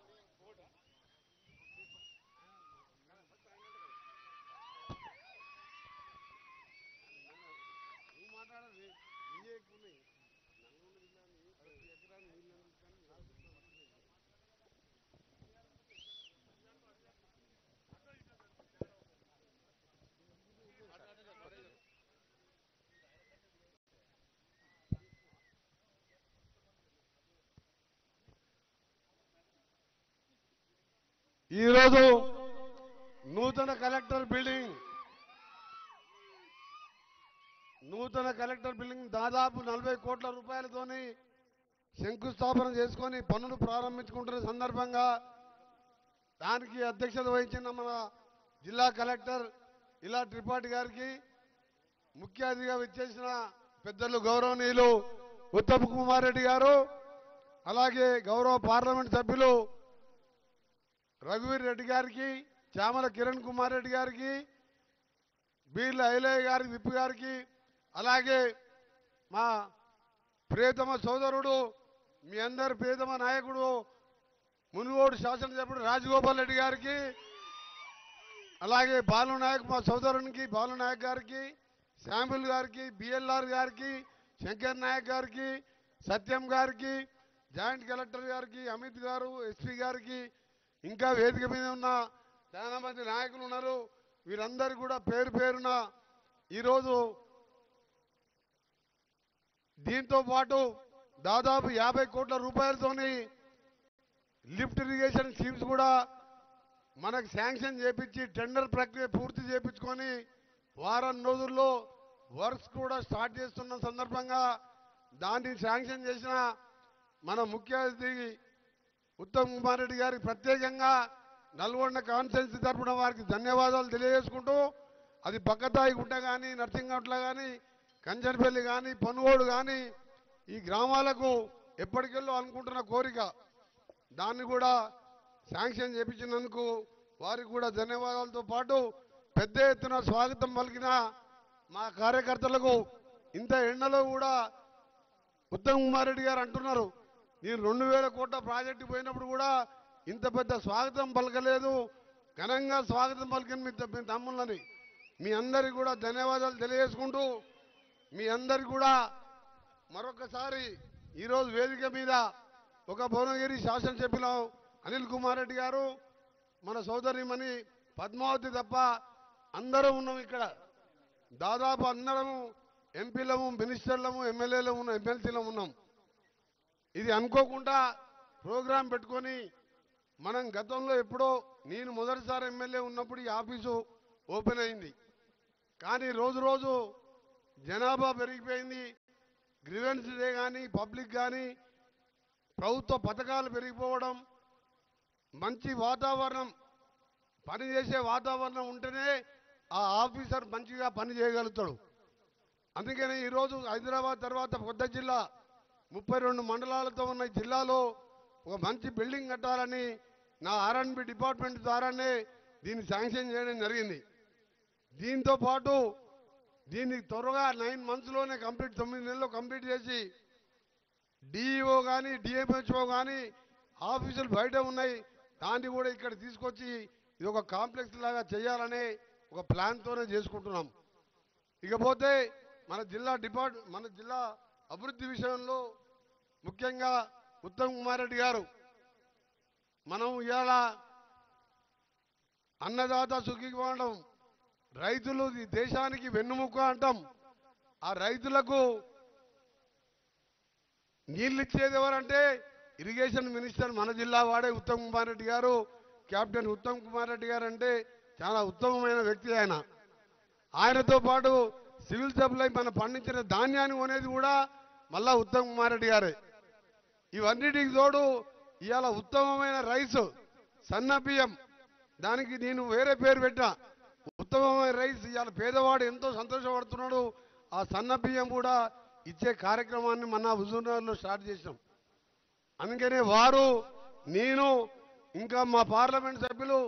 ఈరోజు నూతన కలెక్టర్ బిల్డింగ్ దాదాపు 40 కోట్ల రూపాయలతోని శంకుస్థాపన చేసుకొని పనులు ప్రారంభించుకుంటున్న సందర్భంగా దానికి అధ్యక్షత వహించిన మన జిల్లా కలెక్టర్ ఇలా త్రిపాఠి గారికి, ముఖ్య అతిథిగా విచ్చేసిన పెద్దలు గౌరవనీయులు ఉత్తమ్ కుమార్ రెడ్డి గారు, అలాగే గౌరవ పార్లమెంట్ సభ్యులు రఘువీర్ రెడ్డి గారికి, చామల కిరణ్ కుమార్ రెడ్డి గారికి, బీర్ల ఐలయ్య గారికి, విప్పు గారికి, అలాగే మా ప్రియతమ సోదరుడు, మీ అందరి ప్రియతమ నాయకుడు, మునుగోడు శాసనసభ్యుడు రాజగోపాల్ రెడ్డి గారికి, అలాగే బాలునాయక్ మా సోదరునికి బాలునాయక్ గారికి, శాంబుల్ గారికి, బిఎల్ఆర్ గారికి, శంకర్ నాయక్ గారికి, సత్యం గారికి, జాయింట్ కలెక్టర్ గారికి, అమిత్ గారు, ఎస్పీ గారికి, ఇంకా వేదిక మీద ఉన్న చాలా మంది నాయకులు ఉన్నారు. వీరందరూ కూడా పేరు పేరున ఈరోజు దీంతో పాటు దాదాపు 50 కోట్ల రూపాయలతోని లిఫ్ట్ ఇరిగేషన్ స్కీమ్స్ కూడా మనకు శాంక్షన్ చేపించి టెండర్ ప్రక్రియ పూర్తి చేపించుకొని వారం రోజుల్లో వర్క్స్ కూడా స్టార్ట్ చేస్తున్న సందర్భంగా దాన్ని శాంక్షన్ చేసిన మన ముఖ్య అతిథి ఉత్తమ్ కుమార్ రెడ్డి గారికి ప్రత్యేకంగా నల్గొండ కాన్స్టిట్యున్సీ తరఫున వారికి ధన్యవాదాలు తెలియజేసుకుంటూ, అది బక్కతాయిగుంట కానీ, నర్సింగట్ల కానీ, కంచనపల్లి కానీ, పనుగోడు కానీ ఈ గ్రామాలకు ఎప్పటికెళ్ళో అనుకుంటున్న కోరిక, దాన్ని కూడా శాంక్షన్ చేపించినందుకు వారికి కూడా ధన్యవాదాలతో పాటు పెద్ద ఎత్తున స్వాగతం పలికిన మా కార్యకర్తలకు, ఇంత ఎండలో కూడా ఉత్తమ్ కుమార్ రెడ్డి గారు అంటున్నారు, నేను 2000 కోట్ల ప్రాజెక్టు పోయినప్పుడు కూడా ఇంత పెద్ద స్వాగతం పలకలేదు, ఘనంగా స్వాగతం పలికిన మీ తమ్ముళ్ళని మీ అందరికీ కూడా ధన్యవాదాలు తెలియజేసుకుంటూ, మీ అందరికీ కూడా మరొకసారి ఈరోజు వేదిక మీద ఒక భువనగిరి శాసనసభ్యులు అనిల్ కుమార్ రెడ్డి గారు, మన సోదరిమణి పద్మావతి తప్ప అందరం ఉన్నాం ఇక్కడ. దాదాపు అందరము ఎంపీలము, మినిస్టర్లము, ఎమ్మెల్యేలము, ఎమ్మెల్సీలము ఉన్నాం. ఇది అనుకోకుండా ప్రోగ్రాం పెట్టుకొని మనం గతంలో ఎప్పుడో నేను మొదటిసారి ఎమ్మెల్యే ఉన్నప్పుడు ఈ ఆఫీసు ఓపెన్ అయింది. కానీ రోజు రోజు జనాభా పెరిగిపోయింది. గ్రీవెన్స్ డే కానీ, పబ్లిక్ కానీ, ప్రభుత్వ పథకాలు పెరిగిపోవడం, మంచి వాతావరణం, పనిచేసే వాతావరణం ఉంటేనే ఆ ఆఫీసర్ మంచిగా పని చేయగలుగుతాడు. అందుకని ఈరోజు హైదరాబాద్ తర్వాత కొత్త జిల్లా 32 మండలాలతో ఉన్న ఈ జిల్లాలో ఒక మంచి బిల్డింగ్ కట్టాలని నా R&B డిపార్ట్మెంట్ ద్వారానే దీన్ని శాంక్షన్ చేయడం జరిగింది. దీంతో పాటు దీన్ని త్వరగా 9 మంత్స్లోనే 9 నెలల్లో కంప్లీట్ చేసి డిఈఓ కానీ, డిఎంహెచ్ఓ కానీ ఆఫీసులు బయట ఉన్నాయి, దాన్ని కూడా ఇక్కడ తీసుకొచ్చి ఇది ఒక కాంప్లెక్స్ లాగా చేయాలనే ఒక ప్లాన్తోనే చేసుకుంటున్నాం. ఇకపోతే మన జిల్లా అభివృద్ధి విషయంలో ముఖ్యంగా ఉత్తమ్ కుమార్ రెడ్డి గారు, మనం ఇవాళ అన్నదాత సుఖీభవనం, రైతులు ఈ దేశానికి వెన్నుముక్క అంటాం. ఆ రైతులకు నీళ్ళు ఇచ్చేది ఎవరంటే ఇరిగేషన్ మినిస్టర్ మన జిల్లా వాడే ఉత్తమ్ కుమార్ రెడ్డి గారు. కెప్టెన్ ఉత్తమ్ కుమార్ రెడ్డి గారు అంటే చాలా ఉత్తమమైన వ్యక్తి ఆయన. ఆయనతో పాటు సివిల్ సప్లై మన పండించిన ధాన్యాన్ని కొనేది కూడా మళ్ళా ఉత్తమ్ కుమార్ రెడ్డి గారే. ఇవన్నిటికి తోడు ఇవాళ ఉత్తమమైన రైస్, సన్న బియ్యం, దానికి నేను వేరే పేరు పెట్టా, ఉత్తమమైన రైస్. ఇవాళ పేదవాడు ఎంతో సంతోషపడుతున్నాడు. ఆ సన్న బియ్యం కూడా ఇచ్చే కార్యక్రమాన్ని మన హుజూర్నగర్లో స్టార్ట్ చేసాం. అందుకనే వారు, నేను, ఇంకా మా పార్లమెంట్ సభ్యులు,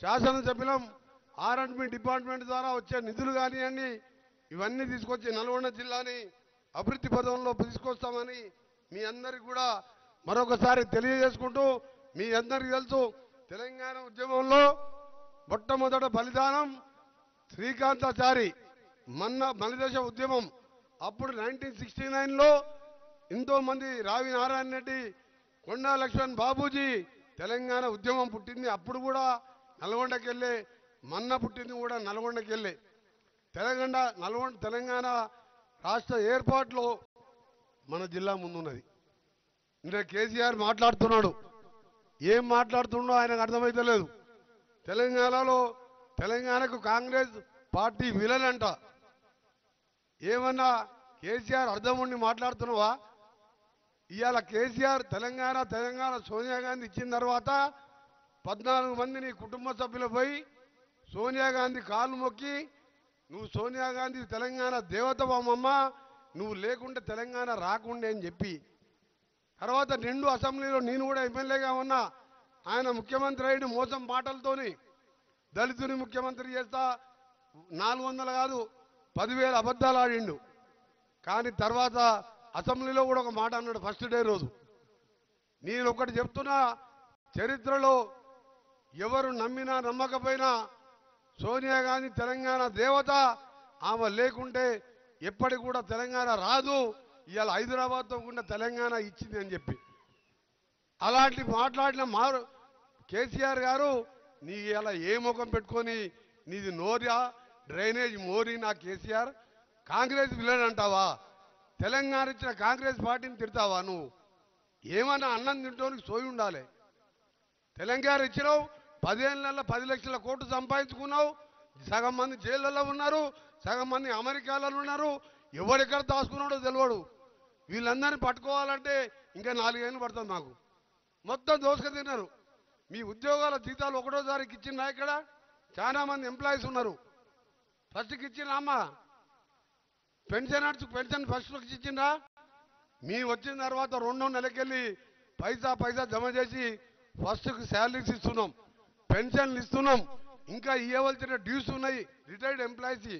శాసనసభ్యులం R&B డిపార్ట్మెంట్ ద్వారా వచ్చే నిధులు కానివ్వండి, ఇవన్నీ తీసుకొచ్చి నల్గొండ జిల్లాని అభివృద్ధి పదంలో తీసుకొస్తామని మీ అందరికీ కూడా మరొకసారి తెలియజేసుకుంటూ, మీ అందరికీ తెలుసు తెలంగాణ ఉద్యమంలో మొట్టమొదట బలిదానం శ్రీకాంతాచారి మలిదశ ఉద్యమం. అప్పుడు 1969లో ఎంతో మంది రావి నారాయణ రెడ్డి, కొండా లక్ష్మణ్ బాబూజీ తెలంగాణ ఉద్యమం పుట్టింది. అప్పుడు కూడా నల్గొండకి వెళ్ళే, మొన్న పుట్టింది కూడా నల్గొండకి వెళ్ళే. తెలంగాణ రాష్ట్ర ఏర్పాటులో మన జిల్లా ముందున్నది. ఇంకా కేసీఆర్ మాట్లాడుతున్నాడు, ఏం మాట్లాడుతుండో ఆయనకు అర్థమైతలేదు. తెలంగాణలో తెలంగాణకు కాంగ్రెస్ పార్టీ విలన్ అంట. ఏమన్నా కేసీఆర్ అర్థం ఉండి మాట్లాడుతున్నావా? ఇవాళ కేసీఆర్ తెలంగాణ సోనియా గాంధీ ఇచ్చిన తర్వాత 14 మంది నీ కుటుంబ సభ్యులు పోయి సోనియా గాంధీ కాళ్ళు మొక్కి, నువ్వు సోనియా గాంధీ తెలంగాణ దేవతవమ్మ, నువ్వు లేకుంటే తెలంగాణ రాకుండే అని చెప్పి, తర్వాత నిండు అసెంబ్లీలో నేను కూడా ఎమ్మెల్యేగా ఉన్నా, ఆయన ముఖ్యమంత్రి అయిన మోసం మాటలతోని దళితుని ముఖ్యమంత్రి చేస్తా 400 కాదు 10,000 అబద్ధాలు ఆడిండు. కానీ తర్వాత అసెంబ్లీలో కూడా ఒక మాట అన్నాడు ఫస్ట్ డే రోజు. నేను ఒకటి చెప్తున్నా, చరిత్రలో ఎవరు నమ్మినా నమ్మకపోయినా సోనియా గాంధీ తెలంగాణ దేవత, ఆమె లేకుంటే ఎప్పటికి కూడా తెలంగాణ రాదు. ఇవాళ హైదరాబాద్తో కూడా తెలంగాణ ఇచ్చింది అని చెప్పి అలాంటి మాట్లాడిన కేసీఆర్ గారు, నీ ఇలా ఏ ముఖం పెట్టుకొని నీది నోరియా డ్రైనేజ్ మోరీ నా కేసీఆర్, కాంగ్రెస్ విలన్ అంటావా? తెలంగాణ ఇచ్చిన కాంగ్రెస్ పార్టీని తిడతావా నువ్వు? ఏమన్నా అన్నం తింటోనికి సోయి ఉండాలి. తెలంగాణ ఇచ్చినావు, 10 ఏళ్ళ 10 లక్షల కోట్లు సంపాదించుకున్నావు. సగం మంది జైళ్ళలో ఉన్నారు, సగం మంది అమెరికాలో ఉన్నారు. ఎవరెక్కడ దాచుకున్నాడో తెలియడు. వీళ్ళందరినీ పట్టుకోవాలంటే ఇంకా 4 ఏళ్ళు పడుతుంది మాకు. మొత్తం దోసుక తిన్నారు. మీ ఉద్యోగాల జీతాలు ఒకటో తారీఖు ఇచ్చిందా? ఇక్కడ చాలా మంది ఎంప్లాయీస్ ఉన్నారు. ఫస్ట్కి ఇచ్చిందా అమ్మా? పెన్షనర్స్ పెన్షన్ ఫస్ట్కి ఇచ్చిందా? మీ వచ్చిన తర్వాత 2 నెలకెళ్ళి పైసా జమ చేసి ఫస్ట్కి శాలరీస్ ఇస్తున్నాం, పెన్షన్లు ఇస్తున్నాం. ఇంకా ఇవ్వవలసిన డ్యూస్ ఉన్నాయి రిటైర్డ్ ఎంప్లాయీస్.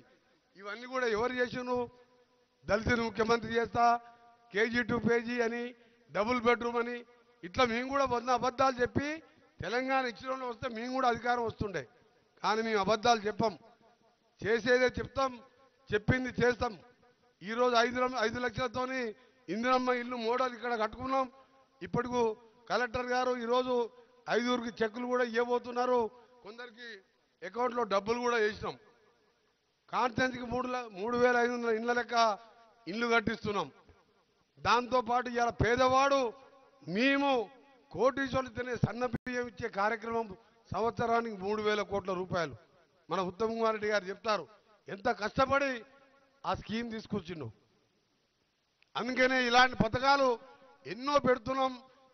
ఇవన్నీ కూడా ఎవరు చేసిను? దళితుని ముఖ్యమంత్రి చేస్తా, కేజీ టు పేజీ అని, డబుల్ బెడ్రూమ్ అని, ఇట్లా మేము కూడా 100 అబద్ధాలు చెప్పి తెలంగాణ ఇచ్చిన వస్తే మేము కూడా అధికారం వస్తుండే. కానీ మేము అబద్ధాలు చెప్పాం, చేసేదే చెప్తాం, చెప్పింది చేస్తాం. ఈరోజు 5 లక్షలతోని ఇందిరమ్మ ఇల్లు మోడల్ ఇక్కడ కట్టుకున్నాం. ఇప్పటికు కలెక్టర్ గారు ఈరోజు 5గురికి చెక్కులు కూడా ఇవ్వబోతున్నారు. కొందరికి అకౌంట్లో డబ్బులు కూడా వేసినాం. కాన్స్టెన్సీకి 3,500 ఇళ్ళ లెక్క ఇల్లు కట్టిస్తున్నాం. దాంతోపాటు ఇవాళ పేదవాడు మేము కోటీశ్వరులు తినే సన్న బియ్యం ఇచ్చే కార్యక్రమం సంవత్సరానికి 3,000 కోట్ల రూపాయలు. మన ఉత్తమ్ కుమార్ రెడ్డి గారు చెప్తారు ఎంత కష్టపడి ఆ స్కీమ్ తీసుకొచ్చిండు. అందుకనే ఇలాంటి పథకాలు ఎన్నో పెడుతున్నాం,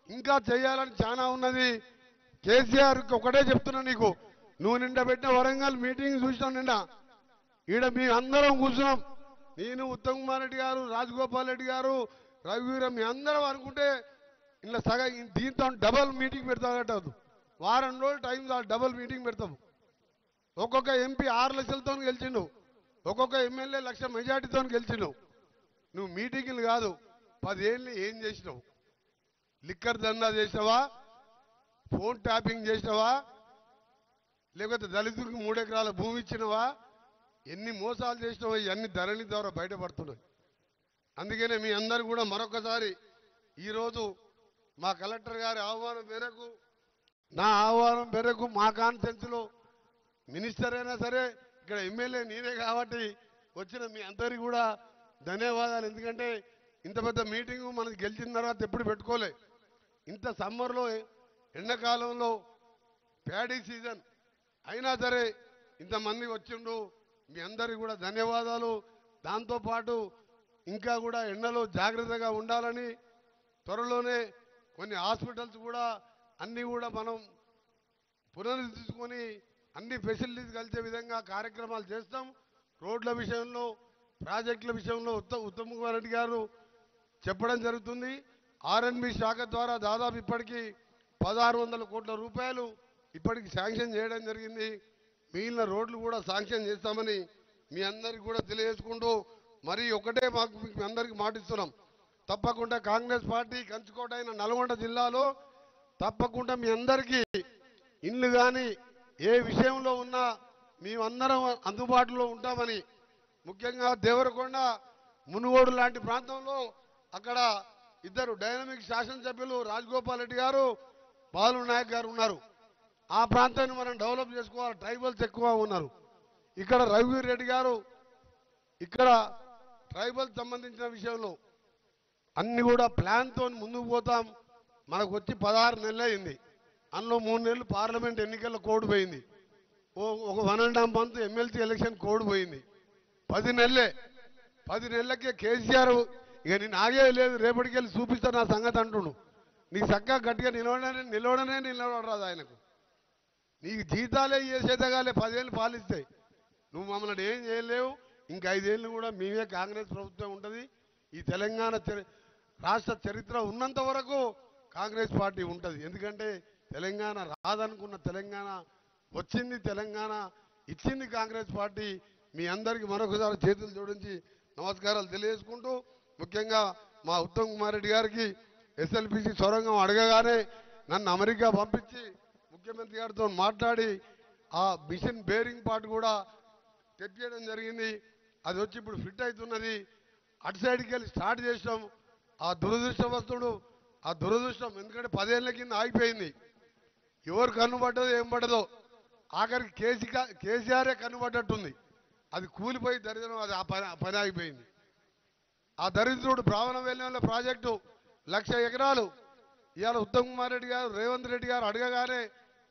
ఇంకా చేయాలని చాలా ఉన్నది. కేసీఆర్కి ఒకటే చెప్తున్నా, నీకు నువ్వు నిండా పెట్టిన వరంగల్ మీటింగ్ చూసినాం. నిండా ఈడ మీ అందరం కూర్చున్నాం. నేను ఉత్తమ్ కుమార్ రెడ్డి గారు, రాజగోపాల్ రెడ్డి గారు, రఘువీరం, మీ అందరం అనుకుంటే ఇలా సగం దీంతో డబల్ మీటింగ్ పెడతాం. వారం రోజులు టైం డబల్ మీటింగ్ పెడతాం. ఒక్కొక్క ఎంపీ 6 లక్షలతో గెలిచిండు, ఒక్కొక్క ఎమ్మెల్యే 1 లక్ష మెజార్టీతో గెలిచిండు. నువ్వు మీటింగులు కాదు, 10 ఏళ్ళు ఏం చేసినావు? లిక్కర్ దందా చేసినావా? ఫోన్ ట్యాపింగ్ చేసినావా? లేకపోతే దళితుడికి 3 ఎకరాల భూమి ఇచ్చినవా? ఎన్ని మోసాలు చేసినావో ఇవన్నీ ధరణి ద్వారా బయటపడుతున్నాయి. అందుకనే మీ అందరు కూడా మరొకసారి ఈరోజు మా కలెక్టర్ గారి ఆహ్వానం మేరకు, నా ఆహ్వానం మేరకు మా కాన్స్టిట్యున్సీలో మినిస్టర్ అయినా సరే ఇక్కడ ఎమ్మెల్యే నేనే కాబట్టి వచ్చిన మీ అందరికీ కూడా ధన్యవాదాలు. ఎందుకంటే ఇంత పెద్ద మీటింగు మనకి గెలిచిన తర్వాత ఎప్పుడు పెట్టుకోలే. ఇంత సమ్మర్లో ఎండాకాలంలో ప్యాడీ సీజన్ అయినా సరే ఇంతమంది వచ్చిండు. మీ అందరికీ కూడా ధన్యవాదాలు. దాంతోపాటు ఇంకా కూడా ఎండలో జాగ్రత్తగా ఉండాలని, త్వరలోనే కొన్ని హాస్పిటల్స్ కూడా అన్నీ కూడా మనం పునరుద్ధరించుకొని అన్ని ఫెసిలిటీస్ కలిసే విధంగా కార్యక్రమాలు చేస్తాం. రోడ్ల విషయంలో, ప్రాజెక్టుల విషయంలో ఉత్తమ్ కుమార్ రెడ్డి గారు చెప్పడం జరుగుతుంది. ఆర్ఎన్బి శాఖ ద్వారా దాదాపు ఇప్పటికీ 1,600 కోట్ల రూపాయలు ఇప్పటికి శాంక్షన్ చేయడం జరిగింది. మిగిలిన రోడ్లు కూడా శాంక్షన్ చేస్తామని మీ అందరికీ కూడా తెలియజేసుకుంటూ, మరి ఒకటే మీ అందరికీ మాటిస్తున్నాం, తప్పకుండా కాంగ్రెస్ పార్టీ కంచుకోట అయిన నల్గొండ జిల్లాలో తప్పకుండా మీ అందరికీ ఇల్లు కానీ ఏ విషయంలో ఉన్నా మేమందరం అందుబాటులో ఉంటామని, ముఖ్యంగా దేవరకొండ, మునుగోడు లాంటి ప్రాంతంలో అక్కడ 2 డైనమిక్ శాసనసభ్యులు రాజగోపాల్ రెడ్డి గారు, బాలు నాయక్ గారు ఉన్నారు. ఆ ప్రాంతాన్ని మనం డెవలప్ చేసుకోవాలి. ట్రైబల్స్ ఎక్కువ ఉన్నారు. ఇక్కడ రఘువీర్ రెడ్డి గారు ఇక్కడ ట్రైబల్స్ సంబంధించిన విషయంలో అన్ని కూడా ప్లాన్తో ముందుకు పోతాం. మనకు వచ్చి 16 నెలలు అయింది. అందులో 3 నెలలు పార్లమెంట్ ఎన్నికల కోడ్ పోయింది. ఒక 1.5 month ఎమ్మెల్సీ ఎలక్షన్ కోడ్ పోయింది. 10 నెలలకే కేసీఆర్ ఇక నేను ఆగేది లేదు, రేపటికెళ్ళి చూపిస్తా నా సంగతి అంటుండు. నీకు చక్కగా గట్టిగా నిలవడరాదు ఆయనకు. నీకు జీతాలే చేసేదగాలే 10 ఏళ్ళు పాలిస్తాయి. నువ్వు మమ్మల్ని ఏం చేయలేవు. ఇంక 5 ఏళ్ళు కూడా మేమే కాంగ్రెస్ ప్రభుత్వం ఉంటుంది. ఈ తెలంగాణ రాష్ట్ర చరిత్ర ఉన్నంత వరకు కాంగ్రెస్ పార్టీ ఉంటుంది. ఎందుకంటే తెలంగాణ రాదనుకున్న తెలంగాణ వచ్చింది, తెలంగాణ ఇచ్చింది కాంగ్రెస్ పార్టీ. మీ అందరికీ మరొకసారి చేతులు జోడించి నమస్కారాలు తెలియజేసుకుంటూ, ముఖ్యంగా మా ఉత్తమ్ కుమార్ రెడ్డి గారికి ఎస్ఎల్బిసి సొరంగం అడగగానే నన్ను అమెరికా పంపించి ముఖ్యమంత్రి గారితో మాట్లాడి ఆ మిషన్ బేరింగ్ పార్ట్ కూడా తెప్పించడం జరిగింది. అది వచ్చి ఇప్పుడు ఫిట్ అవుతున్నది. అటు సైడ్కి వెళ్ళి స్టార్ట్ చేసాం. ఆ దురదృష్టం ఎందుకంటే 10 ఏళ్ల కింద ఆగిపోయింది. ఎవరు కన్నుపడ్డదో ఏం పడ్డదో ఆఖరికి కేసీఆరే కన్నుపడ్డట్టుంది. అది కూలిపోయి దరిద్రం, అది ఆ పని ఆగిపోయింది. ఆ దరిద్రుడు బ్రాహ్మణవెల్లి ప్రాజెక్టు 1,00,000 ఎకరాలు ఇవాళ ఉత్తమ్ కుమార్ రెడ్డి గారు, రేవంత్ రెడ్డి గారు అడగగానే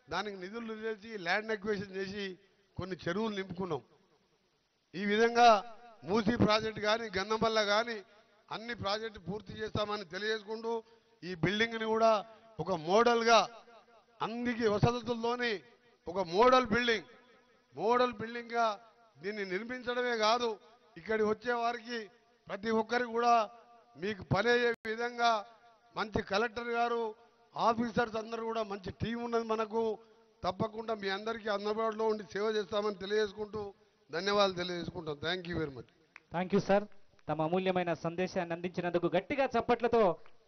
దానికి నిధులు చేసి ల్యాండ్ ఎక్వేషన్ చేసి కొన్ని చెరువులు నింపుకున్నాం. ఈ విధంగా మూసీ ప్రాజెక్టు కానీ గంధంబల్ల కానీ అన్ని ప్రాజెక్టు పూర్తి చేస్తామని తెలియజేసుకుంటూ, ఈ బిల్డింగ్ని కూడా ఒక మోడల్గా అన్నికి వసతుల్లోని ఒక మోడల్ బిల్డింగ్గా దీన్ని నిర్మించడమే కాదు, ఇక్కడి వచ్చే వారికి ప్రతి ఒక్కరికి కూడా మీకు పని అయ్యే విధంగా మంచి కలెక్టర్ గారు, ఆఫీసర్స్ అందరూ కూడా మంచి టీం ఉన్నది మనకు. తప్పకుండా మీ అందరికీ అందుబాటులో ఉండి సేవ చేస్తామని తెలియజేసుకుంటూ ధన్యవాదాలు తెలియజేసుకుంటాం. Thank you very much. Thank you sir. తమ అమూల్యమైన సందేశాన్ని అందించినందుకు గట్టిగా చప్పట్లతో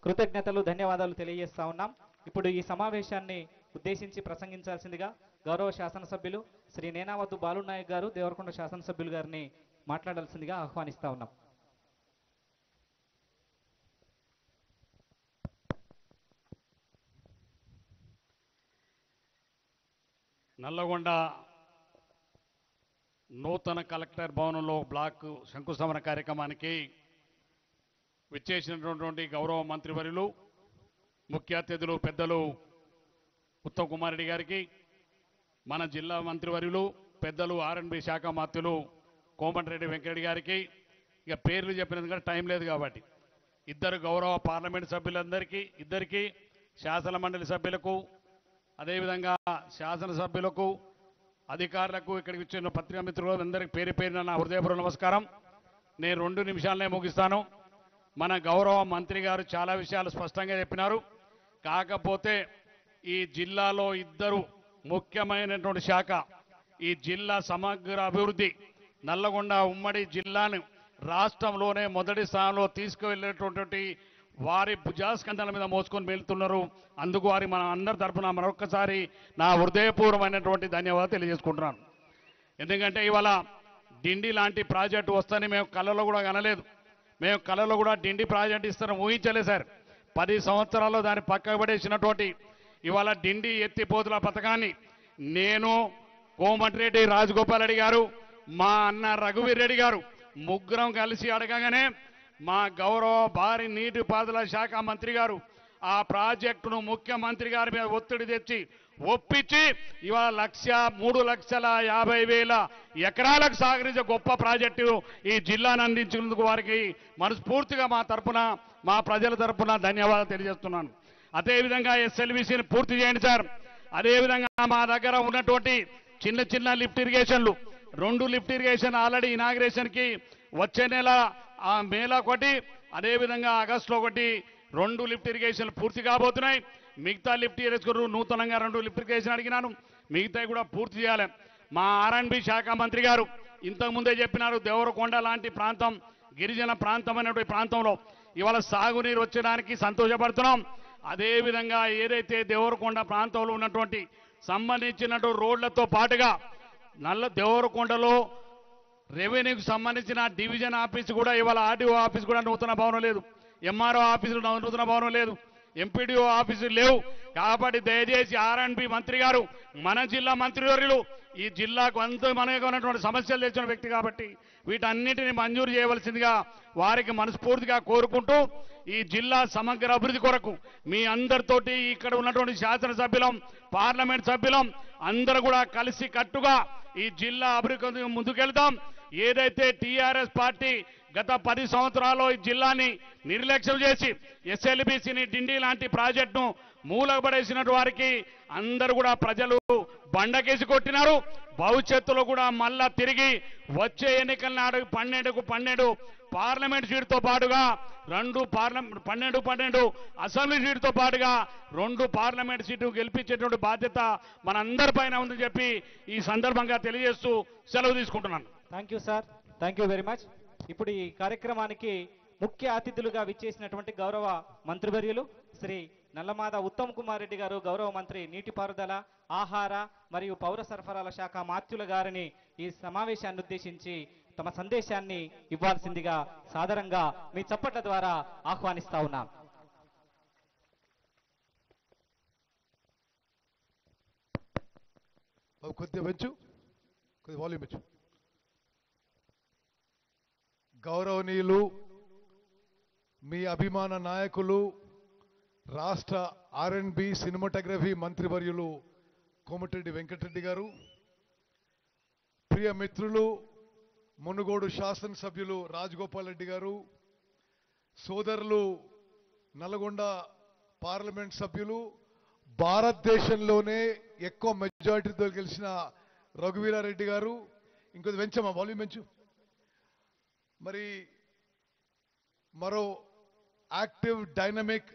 కృతజ్ఞతలు, ధన్యవాదాలు తెలియజేస్తా ఉన్నాం. ఇప్పుడు ఈ సమావేశాన్ని ఉద్దేశించి ప్రసంగించాల్సిందిగా గౌరవ శాసనసభ్యులు శ్రీ నేనావతు బాలునాయక్ గారు, దేవరకొండ శాసనసభ్యులు గారిని మాట్లాడాల్సిందిగా ఆహ్వానిస్తా ఉన్నాం. నల్లగొండ నూతన కలెక్టర్ భవనంలో బ్లాక్ శంకుస్థాపన కార్యక్రమానికి విచ్చేసినటువంటి గౌరవ మంత్రివర్యులు, ముఖ్య అతిథులు పెద్దలు ఉత్తమ్ కుమార్ రెడ్డి గారికి, మన జిల్లా మంత్రివర్యులు పెద్దలు R&B శాఖ మంత్రులు కోమటిరెడ్డి వెంకరెడ్డి గారికి, ఇక పేర్లు చెప్పినందుకు టైం లేదు కాబట్టి ఇద్దరు గౌరవ పార్లమెంట్ సభ్యులందరికీ, ఇద్దరికి శాసన మండలి సభ్యులకు, అదేవిధంగా శాసనసభ్యులకు, అధికారులకు, ఇక్కడికి వచ్చిన పత్రికా మిత్రులు అందరికీ పేరు పేరున నా హృదయపూర్వక నమస్కారం. నేను 2 నిమిషాలనే ముగిస్తాను. మన గౌరవ మంత్రి గారు చాలా విషయాలు స్పష్టంగా చెప్పినారు. కాకపోతే ఈ జిల్లాలో ఇద్దరు ముఖ్యమైనటువంటి శాఖ, ఈ జిల్లా సమగ్ర అభివృద్ధి, నల్లగొండ ఉమ్మడి జిల్లాను రాష్ట్రంలోనే మొదటి స్థానంలో తీసుకువెళ్ళేటువంటి వారి భుజాస్కంధాల మీద మోసుకొని వెళ్తున్నారు. అందుకు వారి మన అందరి తరఫున మరొక్కసారి నా హృదయపూర్వమైనటువంటి ధన్యవాదాలు తెలియజేసుకుంటున్నాను. ఎందుకంటే ఇవాళ డిండి లాంటి ప్రాజెక్టు వస్తని మేము కళలో కూడా కనలేదు. మేము కళలో కూడా డిండి ప్రాజెక్టు ఇస్తారని ఊహించలేదు సార్. 10 సంవత్సరాల్లో దాన్ని పక్కకు పడేసినటువంటి ఇవాళ డిండి ఎత్తిపోతుల పథకాన్ని నేను, కోమటిరెడ్డి రాజగోపాల్ రెడ్డి గారు, మా అన్న రఘువీర్ రెడ్డి గారు ముగ్గురం కలిసి అడగగానే మా గౌరవ భారీ నీటిపారుదల శాఖ మంత్రి గారు ఆ ప్రాజెక్టును ముఖ్యమంత్రి గారి మీద ఒత్తిడి తెచ్చి ఒప్పించి ఇవాళ 3,50,000 ఎకరాలకు సాగరించే గొప్ప ప్రాజెక్టు ఈ జిల్లాను అందించినందుకు వారికి మనస్ఫూర్తిగా మా తరపున, మా ప్రజల తరపున ధన్యవాదాలు తెలియజేస్తున్నాను. అదేవిధంగా SLBCని పూర్తి చేయండి సార్. అదేవిధంగా మా దగ్గర ఉన్నటువంటి చిన్న చిన్న లిఫ్ట్ ఇరిగేషన్లు, 2 లిఫ్ట్ ఇరిగేషన్ ఆల్రెడీ ఇనాగ్రేషన్కి వచ్చే నెల మేలో ఒకటి, అదేవిధంగా ఆగస్టులో ఒకటి 2 లిఫ్ట్ ఇరిగేషన్లు పూర్తి కాబోతున్నాయి. మిగతా లిఫ్ట్ ఇరిగేషన్ నూతనంగా 2 లిఫ్ట్ ఇరిగేషన్ అడిగినాను, మిగతా కూడా పూర్తి చేయాలి. మా R&B శాఖ మంత్రి గారు ఇంతకుముందే చెప్పినారు, దేవరకొండ లాంటి ప్రాంతం, గిరిజన ప్రాంతం అనేటువంటి ప్రాంతంలో ఇవాళ సాగునీరు వచ్చడానికి సంతోషపడుతున్నాం. అదేవిధంగా ఏదైతే దేవరకొండ ప్రాంతంలో ఉన్నటువంటి సంబంధించినటువంటి రోడ్లతో పాటుగా దేవరకొండలో రెవెన్యూకి సంబంధించిన డివిజన్ ఆఫీస్ కూడా ఇవాళ RDO ఆఫీస్ కూడా నూతన భవనం లేదు, MRO ఆఫీసులు నూతన భవనం లేదు. ఎంపీడీఓ ఆఫీసులు లేవు. కాబట్టి దయచేసి ఆర్ఎండ్బి మంత్రి గారు, మన జిల్లా మంత్రివర్యులు, ఈ జిల్లాకు మనకు ఉన్నటువంటి సమస్యలు తెచ్చిన వ్యక్తి కాబట్టి వీటన్నిటిని మంజూరు చేయవలసిందిగా వారికి మనస్ఫూర్తిగా కోరుకుంటూ, ఈ జిల్లా సమగ్ర అభివృద్ధి కొరకు మీ అందరితోటి ఇక్కడ ఉన్నటువంటి శాసనసభ్యులం, పార్లమెంట్ సభ్యులం అందరూ కూడా కలిసి కట్టుగా ఈ జిల్లా అభివృద్ధి ముందుకెళ్తాం. ఏదైతే టీఆర్ఎస్ పార్టీ గత 10 సంవత్సరాల్లో ఈ జిల్లాని నిర్లక్ష్యం చేసి ఎస్ఎల్బీసీని డిండి లాంటి ప్రాజెక్టును మూలపడేసినటువంటి వారికి అందరూ కూడా ప్రజలు బండకేసి కొట్టినారు. భవిష్యత్తులో కూడా మళ్ళా తిరిగి వచ్చే ఎన్నికల నాడు 12 పార్లమెంట్ సీటుతో పాటుగా 12 అసెంబ్లీ సీటుతో పాటుగా 2 పార్లమెంట్ సీటు గెలిపించేటువంటి బాధ్యత మనందరిపైన ఉందని చెప్పి ఈ సందర్భంగా తెలియజేస్తూ సెలవు తీసుకుంటున్నాను. Thank you sir, thank you very much. ఇప్పుడు ఈ కార్యక్రమానికి ముఖ్య అతిథులుగా విచ్చేసినటువంటి గౌరవ మంత్రివర్యులు శ్రీ నల్లమాద ఉత్తమ్ కుమార్ రెడ్డి గారు, గౌరవ మంత్రి నీటిపారుదల, ఆహార మరియు పౌర సరఫరాల శాఖ మాత్యుల గారిని ఈ సమావేశాన్ని ఉద్దేశించి తమ సందేశాన్ని ఇవ్వాల్సిందిగా సాదరంగా మీ చప్పట్ల ద్వారా ఆహ్వానిస్తా ఉన్నాం. కొద్దిగా పెంచు, కొద్దిగా వాల్యూమ్ పెంచు. గౌరవనీయులు, మీ అభిమాన నాయకులు, రాష్ట్ర ఆర్ఎండ్బి సినిమాటోగ్రఫీ మంత్రివర్యులు కోమటిరెడ్డి వెంకటరెడ్డి గారు, ప్రియ మిత్రులు మునుగోడు శాసనసభ్యులు రాజగోపాల్ రెడ్డి గారు, సోదరులు నల్గొండ పార్లమెంట్ సభ్యులు, భారతదేశంలోనే ఎక్కువ మెజారిటీతో గెలిచిన రఘువీరారెడ్డి గారు, ఇంకొద్ది వెంచమ్మా వాల్యూమ్ పెంచు. మరి మరో యాక్టివ్ డైనమిక్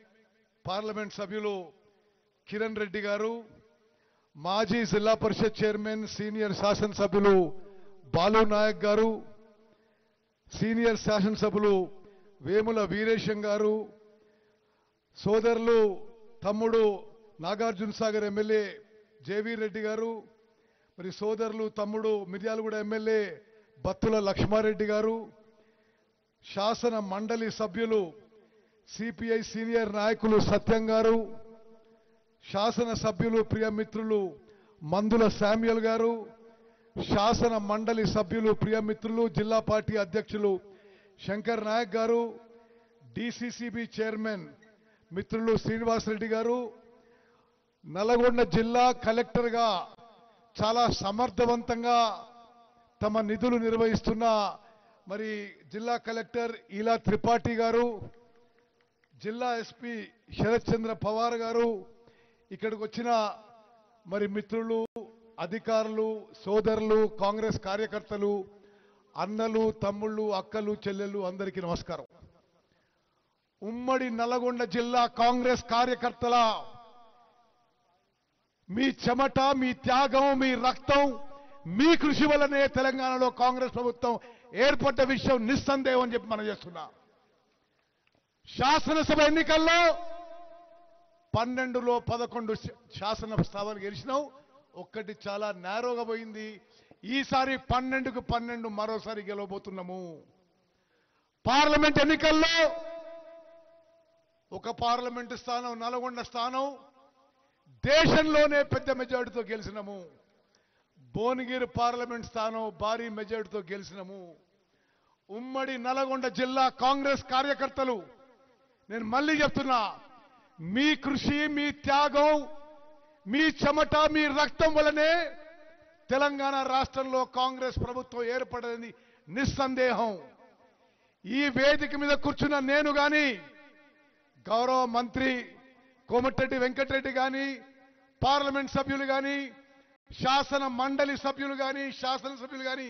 పార్లమెంట్ సభ్యులు కిరణ్ రెడ్డి గారు, మాజీ జిల్లా పరిషత్ చైర్మన్ సీనియర్ శాసనసభ్యులు బాలు నాయక్ గారు, సీనియర్ శాసనసభ్యులు వేముల వీరేశం గారు, సోదరులు తమ్ముడు నాగార్జున సాగర్ ఎమ్మెల్యే జేవీ రెడ్డి గారు, మరి సోదరులు తమ్ముడు మిర్యాలగూడ ఎమ్మెల్యే బత్తుల లక్ష్మారెడ్డి గారు, శాసన మండలి సభ్యులు సిపిఐ సీనియర్ నాయకులు సత్యం గారు, శాసన సభ్యులు ప్రియమిత్రులు మందుల శామ్యుల్ గారు, శాసన మండలి సభ్యులు ప్రియమిత్రులు జిల్లా పార్టీ అధ్యక్షులు శంకర్ నాయక్ గారు, డిసిసిబి చైర్మన్ మిత్రులు శ్రీనివాసరెడ్డి గారు, నల్గొండ జిల్లా కలెక్టర్గా చాలా సమర్థవంతంగా తమ నిధులు నిర్వహిస్తున్న మరి జిల్లా కలెక్టర్ ఈలా త్రిపాఠి గారు, జిల్లా ఎస్పీ శరత్ చంద్ర పవార్ గారు, ఇక్కడికి వచ్చిన మరి మిత్రులు, అధికారులు, సోదరులు, కాంగ్రెస్ కార్యకర్తలు, అన్నలు, తమ్ముళ్ళు, అక్కలు, చెల్లెళ్ళు అందరికీ నమస్కారం. ఉమ్మడి నల్గొండ జిల్లా కాంగ్రెస్ కార్యకర్తల మీ చెమట, మీ త్యాగం, మీ రక్తం, మీ కృషి వల్లనే తెలంగాణలో కాంగ్రెస్ ప్రభుత్వం ఏర్పడ్డ విషయం నిస్సందేహం అని చెప్పి మనం చేస్తున్నా. శాసనసభ ఎన్నికల్లో 12లో 11 శాసన స్థానాలు గెలిచినాం. ఒక్కటి చాలా నేరోగా పోయింది. ఈసారి 12కు 12 మరోసారి గెలవబోతున్నాము. పార్లమెంట్ ఎన్నికల్లో ఒక పార్లమెంటు స్థానం, నల్గొండ స్థానం దేశంలోనే పెద్ద మెజారిటీతో గెలిచినాము. భువనగిరి పార్లమెంట్ స్థానం భారీ మెజారిటీతో గెలిచినాము. ఉమ్మడి నల్గొండ జిల్లా కాంగ్రెస్ కార్యకర్తలు, నేను మళ్ళీ చెప్తున్నా, మీ కృషి, మీ త్యాగం, మీ చెమట, మీ రక్తం వల్లనే తెలంగాణ రాష్ట్రంలో కాంగ్రెస్ ప్రభుత్వం ఏర్పడదని నిస్సందేహం. ఈ వేదిక మీద కూర్చున్న నేను గాని, గౌరవ మంత్రి కోమటిరెడ్డి వెంకటరెడ్డి గాని, పార్లమెంట్ సభ్యులు గాని, శాసన మండలి సభ్యులు గాని, శాసనసభ్యులు గాని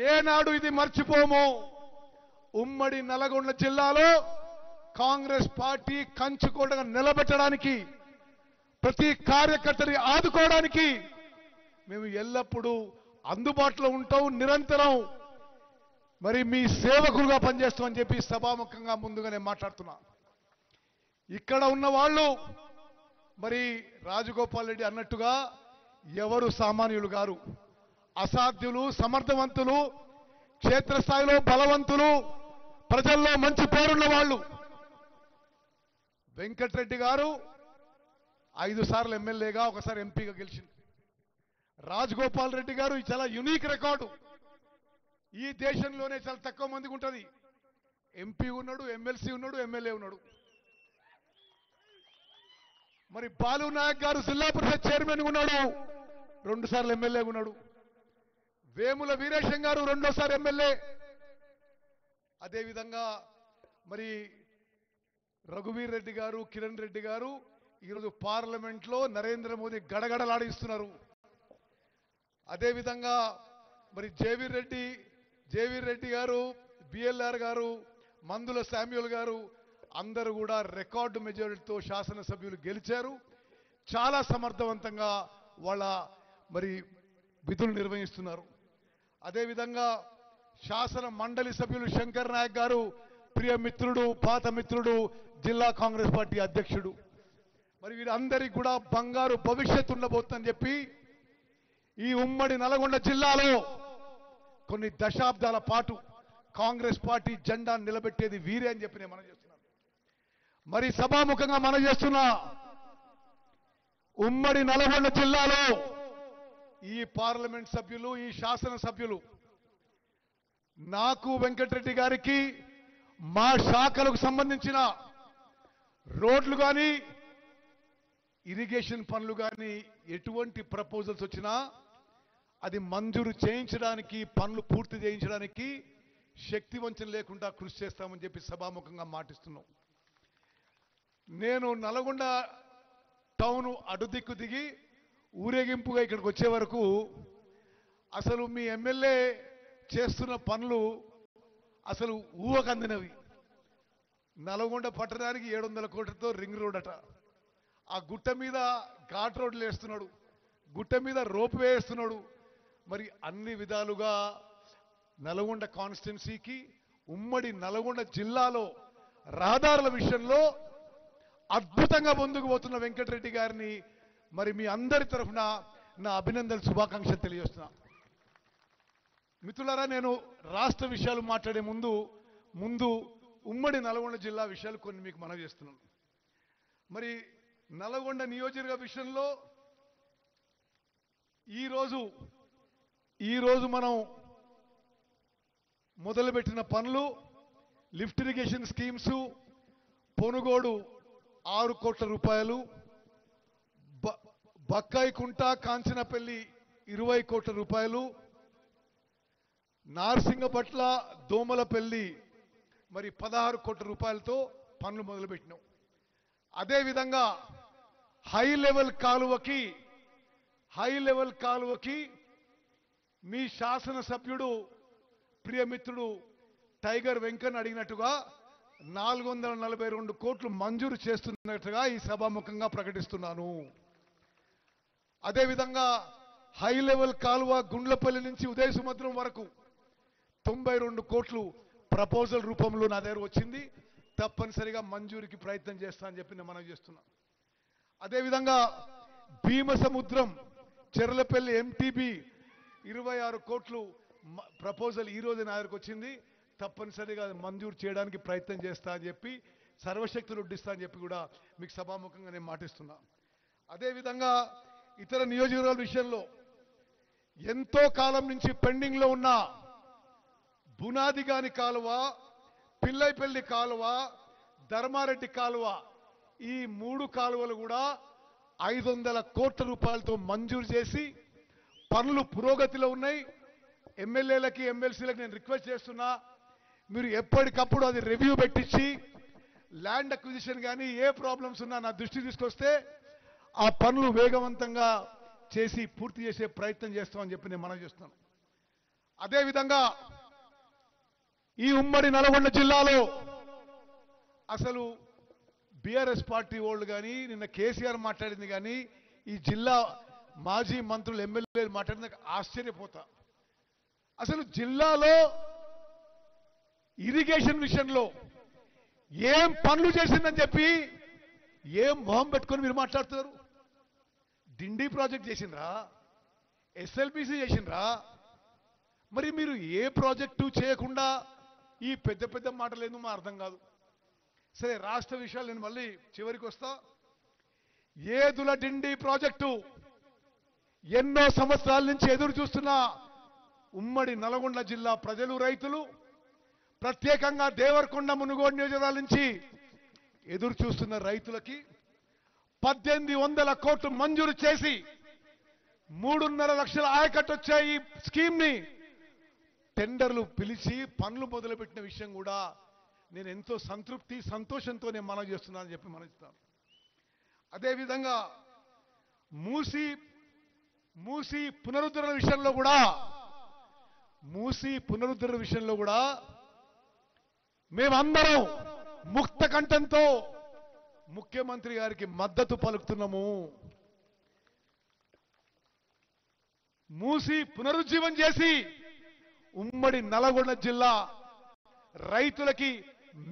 ఏనాడు ఇది మర్చిపోము. ఉమ్మడి నల్గొండ జిల్లాలో కాంగ్రెస్ పార్టీ కంచుకోటగా నిలబెట్టడానికి, ప్రతి కార్యకర్తని ఆదుకోవడానికి మేము ఎల్లప్పుడూ అందుబాటులో ఉంటాం. నిరంతరం మరి మీ సేవకులుగా పనిచేస్తామని చెప్పి సభాముఖంగా ముందుగానే మాట్లాడుతున్నా. ఇక్కడ ఉన్న వాళ్ళు మరి రాజగోపాల్ రెడ్డి అన్నట్టుగా ఎవరు సామాన్యులు గారు, అసాధ్యులు, సమర్థవంతులు, క్షేత్రస్థాయిలో బలవంతులు, ప్రజల్లో మంచి పేరున్న వాళ్ళు. వెంకటరెడ్డి గారు 5 సార్లు ఎమ్మెల్యేగా ఒకసారి ఎంపీగా గెలిచింది. రాజగోపాల్ రెడ్డి గారు ఇది చాలా యునిక్ రికార్డు. ఈ దేశంలోనే చాలా తక్కువ మందికి ఉంటుంది. ఎంపీ ఉన్నాడు, ఎమ్మెల్సీ ఉన్నాడు, ఎమ్మెల్యే ఉన్నాడు. మరి బాలు నాయక్ గారు జిల్లా పరిషత్ చైర్మన్ ఉన్నాడు, 2 సార్లు ఎమ్మెల్యే ఉన్నాడు. వేముల వీరేశం గారు 2వ ఎమ్మెల్యే. అదేవిధంగా మరి రఘువీర్ రెడ్డి గారు, కిరణ్ రెడ్డి గారు ఈరోజు పార్లమెంట్లో నరేంద్ర మోదీ గడగడలాడిస్తున్నారు. అదేవిధంగా మరి జేవీర్ రెడ్డి గారు, బిఎల్ఆర్ గారు, మందుల శామ్యూల్ గారు అందరూ కూడా రికార్డు మెజారిటీతో శాసనసభ్యులు గెలిచారు. చాలా సమర్థవంతంగా వాళ్ళ మరి విధులు నిర్వహిస్తున్నారు. అదేవిధంగా శాసన మండలి సభ్యులు శంకర్ నాయక్ గారు ప్రియ మిత్రుడు, పాత మిత్రుడు, జిల్లా కాంగ్రెస్ పార్టీ అధ్యక్షుడు. మరి వీరందరికీ కూడా బంగారు భవిష్యత్తు ఉండబోతుందని చెప్పి ఈ ఉమ్మడి నల్గొండ జిల్లాలో కొన్ని దశాబ్దాల పాటు కాంగ్రెస్ పార్టీ జెండా నిలబెట్టేది వీరే అని చెప్పి నేను మనం చేస్తున్నాను. మరి సభాముఖంగా మనం చేస్తున్న ఉమ్మడి నల్గొండ జిల్లాలో ఈ పార్లమెంట్ సభ్యులు, ఈ శాసన సభ్యులు నాకు వెంకటరెడ్డి గారికి మా శాఖలకు సంబంధించిన రోడ్లు కానీ ఇరిగేషన్ పనులు కానీ ఎటువంటి ప్రపోజల్స్ వచ్చినా అది మంజూరు చేయించడానికి, పనులు పూర్తి చేయించడానికి శక్తి వంచన లేకుండా కృషి చేస్తామని చెప్పి సభాముఖంగా మాటిస్తున్నాం. నేను నల్గొండ టౌన్ అడుదిక్కు దిగి ఊరేగింపుగా ఇక్కడికి వచ్చే వరకు అసలు మీ ఎమ్మెల్యే చేస్తున్న పనులు అసలు ఊహకందినవి. నల్గొండ పట్టణానికి 700 కోట్లతో రింగ్ రోడ్ అట, ఆ గుట్ట మీద ఘాట్ రోడ్లు వేస్తున్నాడు, గుట్ట మీద రోప్ వేస్తున్నాడు. మరి అన్ని విధాలుగా నల్గొండ కాన్స్టిట్యున్సీకి, ఉమ్మడి నల్గొండ జిల్లాలో రహదారుల విషయంలో అద్భుతంగా ముందుకు పోతున్న వెంకటరెడ్డి గారిని మరి మీ అందరి తరఫున నా అభినందనలు, శుభాకాంక్షలు తెలియజేస్తున్నా. మిత్రులారా, నేను రాష్ట్ర విషయాలు మాట్లాడే ముందు ఉమ్మడి నల్గొండ జిల్లా విషయాలు కొన్ని మీకు మనవి చేస్తున్నాను. మరి నల్గొండ నియోజకవర్గ విషయంలో ఈరోజు మనం మొదలుపెట్టిన పనులు, లిఫ్ట్ ఇరిగేషన్ స్కీమ్స్, పొనుగోడు 6 కోట్ల రూపాయలు, బక్కాయికుంట కాంచనపల్లి 20 కోట్ల రూపాయలు, నార్సింగపట్ల దోమలపల్లి మరి 16 కోట్ల రూపాయలతో పనులు మొదలుపెట్టినాం. అదేవిధంగా హై లెవెల్ కాలువకి మీ శాసనసభ్యుడు ప్రియమిత్రుడు టైగర్ వెంకన్న అడిగినట్టుగా 442 కోట్లు మంజూరు చేస్తున్నట్టుగా ఈ సభాముఖంగా ప్రకటిస్తున్నాను. అదేవిధంగా హై లెవెల్ కాలువ గుండ్లపల్లి నుంచి ఉదయ సముద్రం వరకు 92 కోట్లు ప్రపోజల్ రూపంలో నా దగ్గర వచ్చింది. తప్పనిసరిగా మంజూరికి ప్రయత్నం చేస్తా అని చెప్పి నేను మనం చేస్తున్నాను. అదేవిధంగా భీమసముద్రం చెర్లపల్లి ఎంటీబీ 26 కోట్లు ప్రపోజల్ ఈరోజు నా దగ్గరకు వచ్చింది. తప్పనిసరిగా మంజూరు చేయడానికి ప్రయత్నం చేస్తా అని చెప్పి, సర్వశక్తులు ఉడ్డిస్తా అని చెప్పి కూడా మీకు సభాముఖంగా నేను మాటిస్తున్నా. అదేవిధంగా ఇతర నియోజకవర్గాల విషయంలో ఎంతో కాలం నుంచి పెండింగ్లో ఉన్న బునాదిగాని కాలువ, పిల్లైపల్లి కాలువ, ధర్మారెడ్డి కాలువ, ఈ 3 కాలువలు కూడా 500 కోట్ల రూపాయలతో మంజూరు చేసి పనులు పురోగతిలో ఉన్నాయి. ఎమ్మెల్యేలకి, ఎమ్మెల్సీలకు నేను రిక్వెస్ట్ చేస్తున్నా, మీరు ఎప్పటికప్పుడు అది రివ్యూ పెట్టించి ల్యాండ్ అక్విజిషన్ కానీ ఏ ప్రాబ్లమ్స్ ఉన్నా నా దృష్టికి తీసుకొస్తే ఆ పనులు వేగవంతంగా చేసి పూర్తి చేసే ప్రయత్నం చేస్తామని చెప్పి నేను మనవి చేస్తున్నాను. అదేవిధంగా ఈ ఉమ్మడి నల్గొండ జిల్లాలో అసలు బీఆర్ఎస్ పార్టీ వాళ్ళు కానీ, నిన్న కేసీఆర్ మాట్లాడింది కానీ, ఈ జిల్లా మాజీ మంత్రులు, ఎమ్మెల్యేలు మాట్లాడిన ఆశ్చర్యపోతా. అసలు జిల్లాలో ఇరిగేషన్ విషయంలో ఏం పనులు చేసిందని చెప్పి ఏం మొహం పెట్టుకొని మీరు మాట్లాడుతున్నారు? డిండి ప్రాజెక్ట్ చేసిండ్రా? ఎస్ఎల్బిసి చేసిండ్రా? మరి మీరు ఏ ప్రాజెక్టు చేయకుండా ఈ పెద్ద పెద్ద మాటలు ఏందో మా అర్థం కాదు. సరే, రాష్ట్ర విషయాలు నేను మళ్ళీ చివరికి వస్తా. ఏదుల డిండి ప్రాజెక్టు ఎన్నో సంవత్సరాల నుంచి ఎదురు చూస్తున్న ఉమ్మడి నల్గొండ జిల్లా ప్రజలు, రైతులు, ప్రత్యేకంగా దేవరకొండ, మునుగోడు నియోజకవర్గాల నుంచి ఎదురు చూస్తున్న రైతులకి 1800 కోట్లు మంజూరు చేసి 3.5 లక్షల ఆయకట్టు వచ్చే ఈ స్కీమ్ ని టెండర్లు పిలిచి పనులు మొదలుపెట్టిన విషయం కూడా నేను ఎంతో సంతృప్తి, సంతోషంతో నేను మనవి చేస్తున్నానని చెప్పి మనవిస్తాను. అదేవిధంగా మూసి పునరుద్ధరణ విషయంలో కూడా మేమందరం ముక్త కంఠంతో ముఖ్యమంత్రి గారికి మద్దతు పలుకుతున్నాము. మూసి పునరుజ్జీవం చేసి ఉమ్మడి నల్గొండ జిల్లా రైతులకి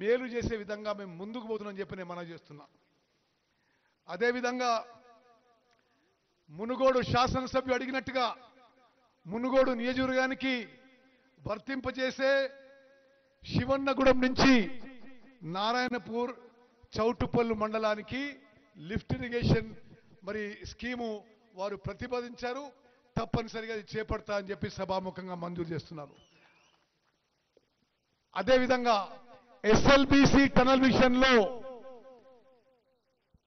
మేలు చేసే విధంగా మేము ముందుకు పోతున్నామని చెప్పి నేను మనవి చేస్తున్నా. అదేవిధంగా మునుగోడు శాసనసభ్యుడు అడిగినట్టుగా మునుగోడు నియోజకవర్గానికి వర్తింపజేసే శివన్నగూడెం నుంచి నారాయణపూర్, చౌటుపల్లి మండలానికి లిఫ్ట్ ఇరిగేషన్ మరి స్కీము వారు ప్రతిపాదించారు. తప్పనిసరిగా అది చేపడతా అని చెప్పి సభాముఖంగా మంజూరు చేస్తున్నారు. అదేవిధంగా ఎస్ఎల్బిసి టనల్ విషయంలో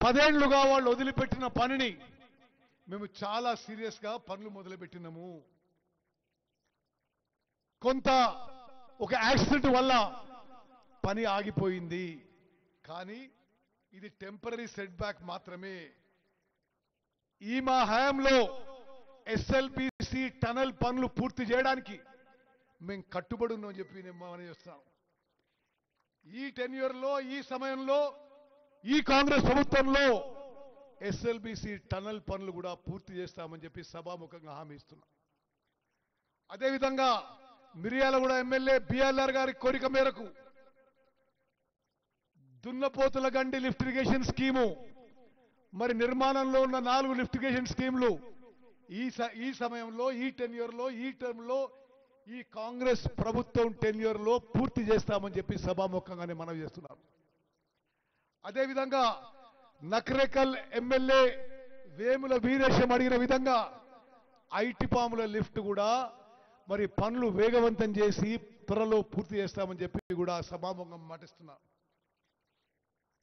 10 ఏళ్లుగా వాళ్ళు వదిలిపెట్టిన పనిని మేము చాలా సీరియస్ గా పనులు మొదలుపెట్టినాము. కొంత ఒక యాక్సిడెంట్ వల్ల పని ఆగిపోయింది, కానీ ఇది టెంపరీ సెట్ బ్యాక్ మాత్రమే. ఈ మా హయాంలో ఎస్ఎల్బిసి టనల్ పనులు పూర్తి చేయడానికి మేము కట్టుబడి ఉన్నామని చెప్పి నేను మనం చేస్తున్నాం. ఈ టెన్యూర్లో, ఈ సమయంలో, ఈ కాంగ్రెస్ ప్రభుత్వంలో ఎస్ఎల్బిసి టనల్ పనులు కూడా పూర్తి చేస్తామని చెప్పి సభాముఖంగా హామీ ఇస్తున్నాం. అదేవిధంగా మిర్యాలగూడ ఎమ్మెల్యే బిఆర్ఆర్ గారి కోరిక మేరకు దున్నపోతుల గండి లిఫ్ట్ ఇరిగేషన్ స్కీము, మరి నిర్మాణంలో ఉన్న 4 లిఫ్ట్ ఇరిగేషన్ స్కీములు ఈ సమయంలో, ఈ టెన్యూర్లో, ఈ టర్మ్లో, ఈ కాంగ్రెస్ ప్రభుత్వం టెన్యూర్లో పూర్తి చేస్తామని చెప్పి సభాముఖంగానే మనవి చేస్తున్నారు. అదేవిధంగా నకరేకల్ ఎమ్మెల్యే వేముల వీరేశం అడిగిన విధంగా ఐటి పాముల లిఫ్ట్ కూడా మరి పనులు వేగవంతం చేసి త్వరలో పూర్తి చేస్తామని చెప్పి కూడా సభాముఖంగా మాటిస్తున్నారు.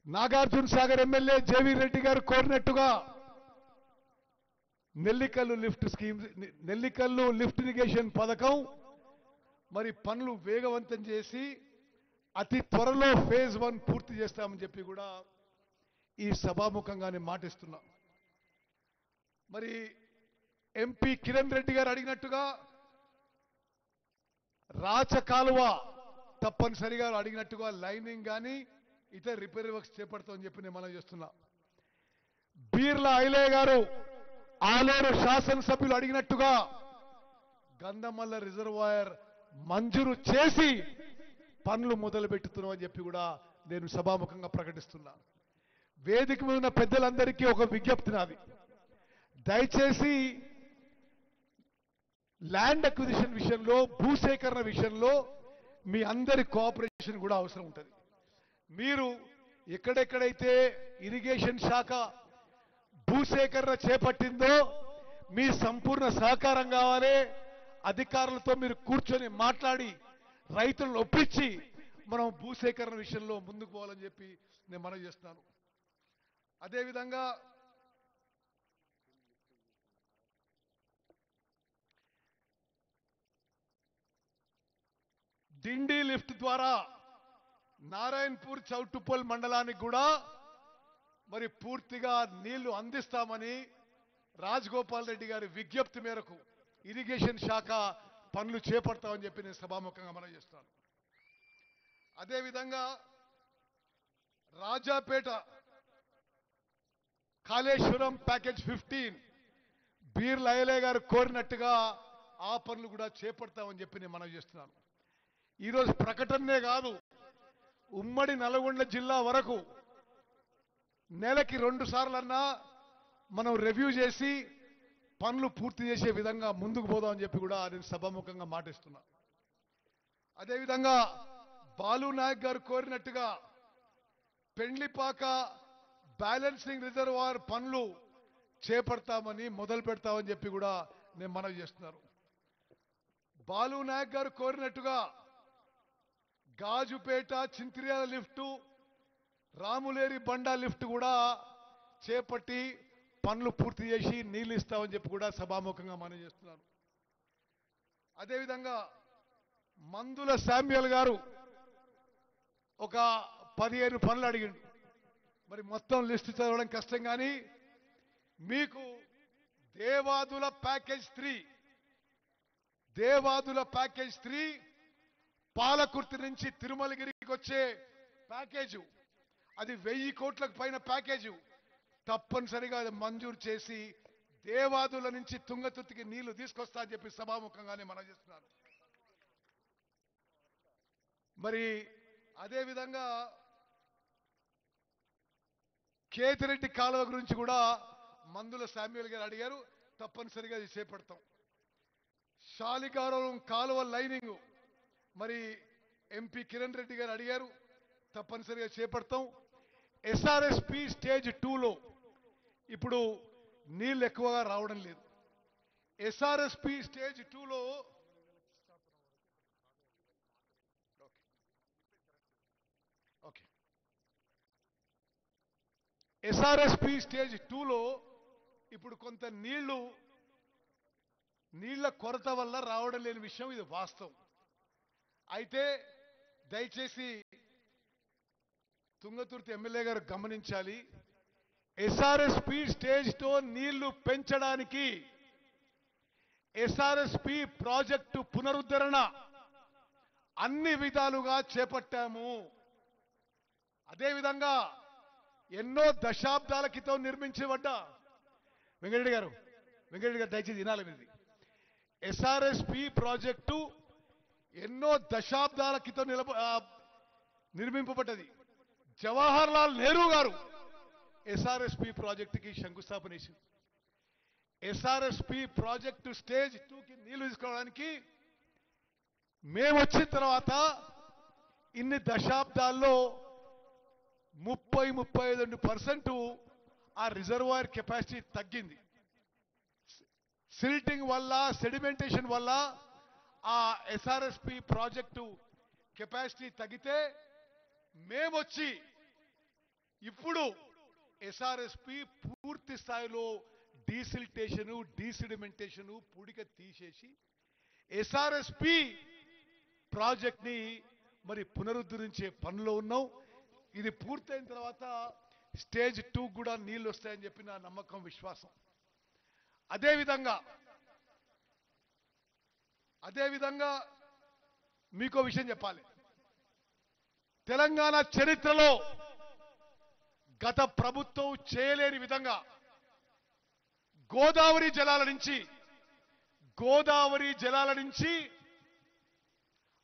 నాగార్జున సాగర్ ఎమ్మెల్యే జేవీ రెడ్డి గారు కోరినట్టుగా నెల్లికల్లు లిఫ్ట్ ఇరిగేషన్ పథకం మరి పనులు వేగవంతం చేసి అతి త్వరలో ఫేజ్ 1 పూర్తి చేస్తామని చెప్పి కూడా ఈ సభాముఖంగానే మాటిస్తున్నా. మరి ఎంపీ కిరణ్ రెడ్డి గారు అడిగినట్టుగా రాచకాలువ తప్పనిసరిగా అడిగినట్టుగా లైనింగ్ కానీ ఇతర రిపేర్ వర్క్స్ చేపడతామని చెప్పి నేను మనం చేస్తున్నా. బీర్ల ఐలయ్య గారు ఆలేరు శాసనసభ్యులు అడిగినట్టుగా గంధమల్ల రిజర్వాయర్ మంజూరు చేసి పనులు మొదలు పెట్టుతున్నామని చెప్పి కూడా నేను సభాముఖంగా ప్రకటిస్తున్నా. వేదిక మీద ఉన్న పెద్దలందరికీ ఒక విజ్ఞప్తి నాది, దయచేసి ల్యాండ్ అక్విజిషన్ విషయంలో, భూసేకరణ విషయంలో మీ అందరి కోఆపరేషన్ కూడా అవసరం ఉంటుంది. మీరు ఎక్కడెక్కడైతే ఇరిగేషన్ శాఖ భూసేకరణ చేపట్టిందో మీ సంపూర్ణ సహకారం కావాలి. అధికారులతో మీరు కూర్చొని మాట్లాడి రైతులను ఒప్పించి మనం భూసేకరణ విషయంలో ముందుకు పోవాలని చెప్పి నేను మనవి చేస్తున్నాను. అదేవిధంగా డిండి లిఫ్ట్ ద్వారా నారాయణపూర్, చౌటుప్పల్ మండలానికి కూడా మరి పూర్తిగా నీళ్లు అందిస్తామని రాజగోపాల్ రెడ్డి గారి విజ్ఞప్తి మేరకు ఇరిగేషన్ శాఖ పనులు చేపడతామని చెప్పి నేను సభాముఖంగా మనవి చేస్తాను. అదేవిధంగా రాజాపేట కాళేశ్వరం ప్యాకేజ్ 15 బీర్ల ఐలయ్య గారు కోరినట్టుగా ఆ పనులు కూడా చేపడతామని చెప్పి నేను మనవి చేస్తున్నాను. ఈరోజు ప్రకటనే కాదు, ఉమ్మడి నల్గొండ జిల్లా వరకు నెలకి 2 సార్లన్నా మనం రివ్యూ చేసి పనులు పూర్తి చేసే విధంగా ముందుకు పోదామని చెప్పి కూడా నేను సభాముఖంగా మాటిస్తున్నా. అదేవిధంగా బాలు నాయక్ గారు కోరినట్టుగా పెండ్లిపాక బ్యాలెన్సింగ్ రిజర్వాయర్ పనులు చేపడతామని మొదలు పెడతామని చెప్పి కూడా నేను మనవి చేస్తున్నాను. బాలు నాయక్ గారు కోరినట్టుగా గాజుపేట చింతిర్యాల లిఫ్టు, రాములేరి బండా లిఫ్ట్ కూడా చేపట్టి పనులు పూర్తి చేసి నీళ్లు ఇస్తామని చెప్పి కూడా సభాముఖంగా మనవి చేస్తున్నాను. అదేవిధంగా మందుల శామ్యుల్ గారు ఒక 15 పనులు అడిగిండు. మరి మొత్తం లిస్టు చదవడం కష్టం, కానీ మీకు దేవాదుల ప్యాకేజ్ 3 పాలకుర్తి నుంచి తిరుమలగిరికి వచ్చే ప్యాకేజు, అది 1000 కోట్లకు పైన ప్యాకేజు తప్పనిసరిగా అది మంజూరు చేసి దేవాదుల నుంచి తుంగతుర్తికి నీళ్లు తీసుకొస్తా అని చెప్పి సభాముఖంగానే మనం చేస్తున్నాను. మరి అదేవిధంగా కేతిరెడ్డి కాలువ గురించి కూడా మందుల శామ్యుల్ గారు అడిగారు, తప్పనిసరిగా అది చేపడతాం. శాలికారం కాలువ లైనింగ్ మరి ఎంపీ కిరణ్ రెడ్డి గారు అడిగారు, తప్పనిసరిగా చేపడతాం. ఎస్ఆర్ఎస్పి స్టేజ్ 2లో ఇప్పుడు నీళ్ళు ఎక్కువగా రావడం లేదు. ఎస్ఆర్ఎస్పి స్టేజ్ 2లో ఎస్ఆర్ఎస్పి స్టేజ్ 2లో ఇప్పుడు కొంత నీళ్ల కొరత వల్ల రావడం లేని విషయం ఇది వాస్తవం. అయితే దయచేసి తుంగతుర్తి ఎమ్మెల్యే గారు గమనించాలి, ఎస్ఆర్ఎస్పి స్టేజ్ 2 నీళ్లు పెంచడానికి ఎస్ఆర్ఎస్పి ప్రాజెక్టు పునరుద్ధరణ అన్ని విధాలుగా చేపట్టాము. అదేవిధంగా ఎన్నో దశాబ్దాల క్రితం నిర్మించబడ్డ వెంకటరెడ్డి గారు దయచేసి వినాలి ఇది, ఎస్ఆర్ఎస్పి ప్రాజెక్టు ఎన్నో దశాబ్దాల క్రితం నిర్మింపబడ్డది. జవహర్ లాల్ నెహ్రూ గారు ఎస్ఆర్ఎస్పి ప్రాజెక్టుకి శంకుస్థాపన చేసింది. ఎస్ఆర్ఎస్పి ప్రాజెక్టు స్టేజ్ 2కి నీళ్లు తీసుకోవడానికి మేము వచ్చిన తర్వాత ఇన్ని దశాబ్దాల్లో 30-32% ఆ రిజర్వాయర్ కెపాసిటీ తగ్గింది. సిల్టింగ్ వల్ల, సెడిమెంటేషన్ వల్ల ఆ ఎస్ఆర్ఎస్పి ప్రాజెక్టు కెపాసిటీ తగ్గితే మేమొచ్చి ఇప్పుడు ఎస్ఆర్ఎస్పి పూర్తి స్థాయిలో డీసిల్టేషను, డీసిడిమెంటేషను పూడిక తీసేసి ఎస్ఆర్ఎస్పి ప్రాజెక్ట్ని మరి పునరుద్ధరించే పనిలో ఉన్నాం. ఇది పూర్తయిన తర్వాత స్టేజ్ 2 కూడా నీళ్లు వస్తాయని చెప్పి నా నమ్మకం, విశ్వాసం. అదేవిధంగా మీకో విషయం చెప్పాలి. తెలంగాణ చరిత్రలో గత ప్రభుత్వం చేయలేని విధంగా గోదావరి జలాల నుంచి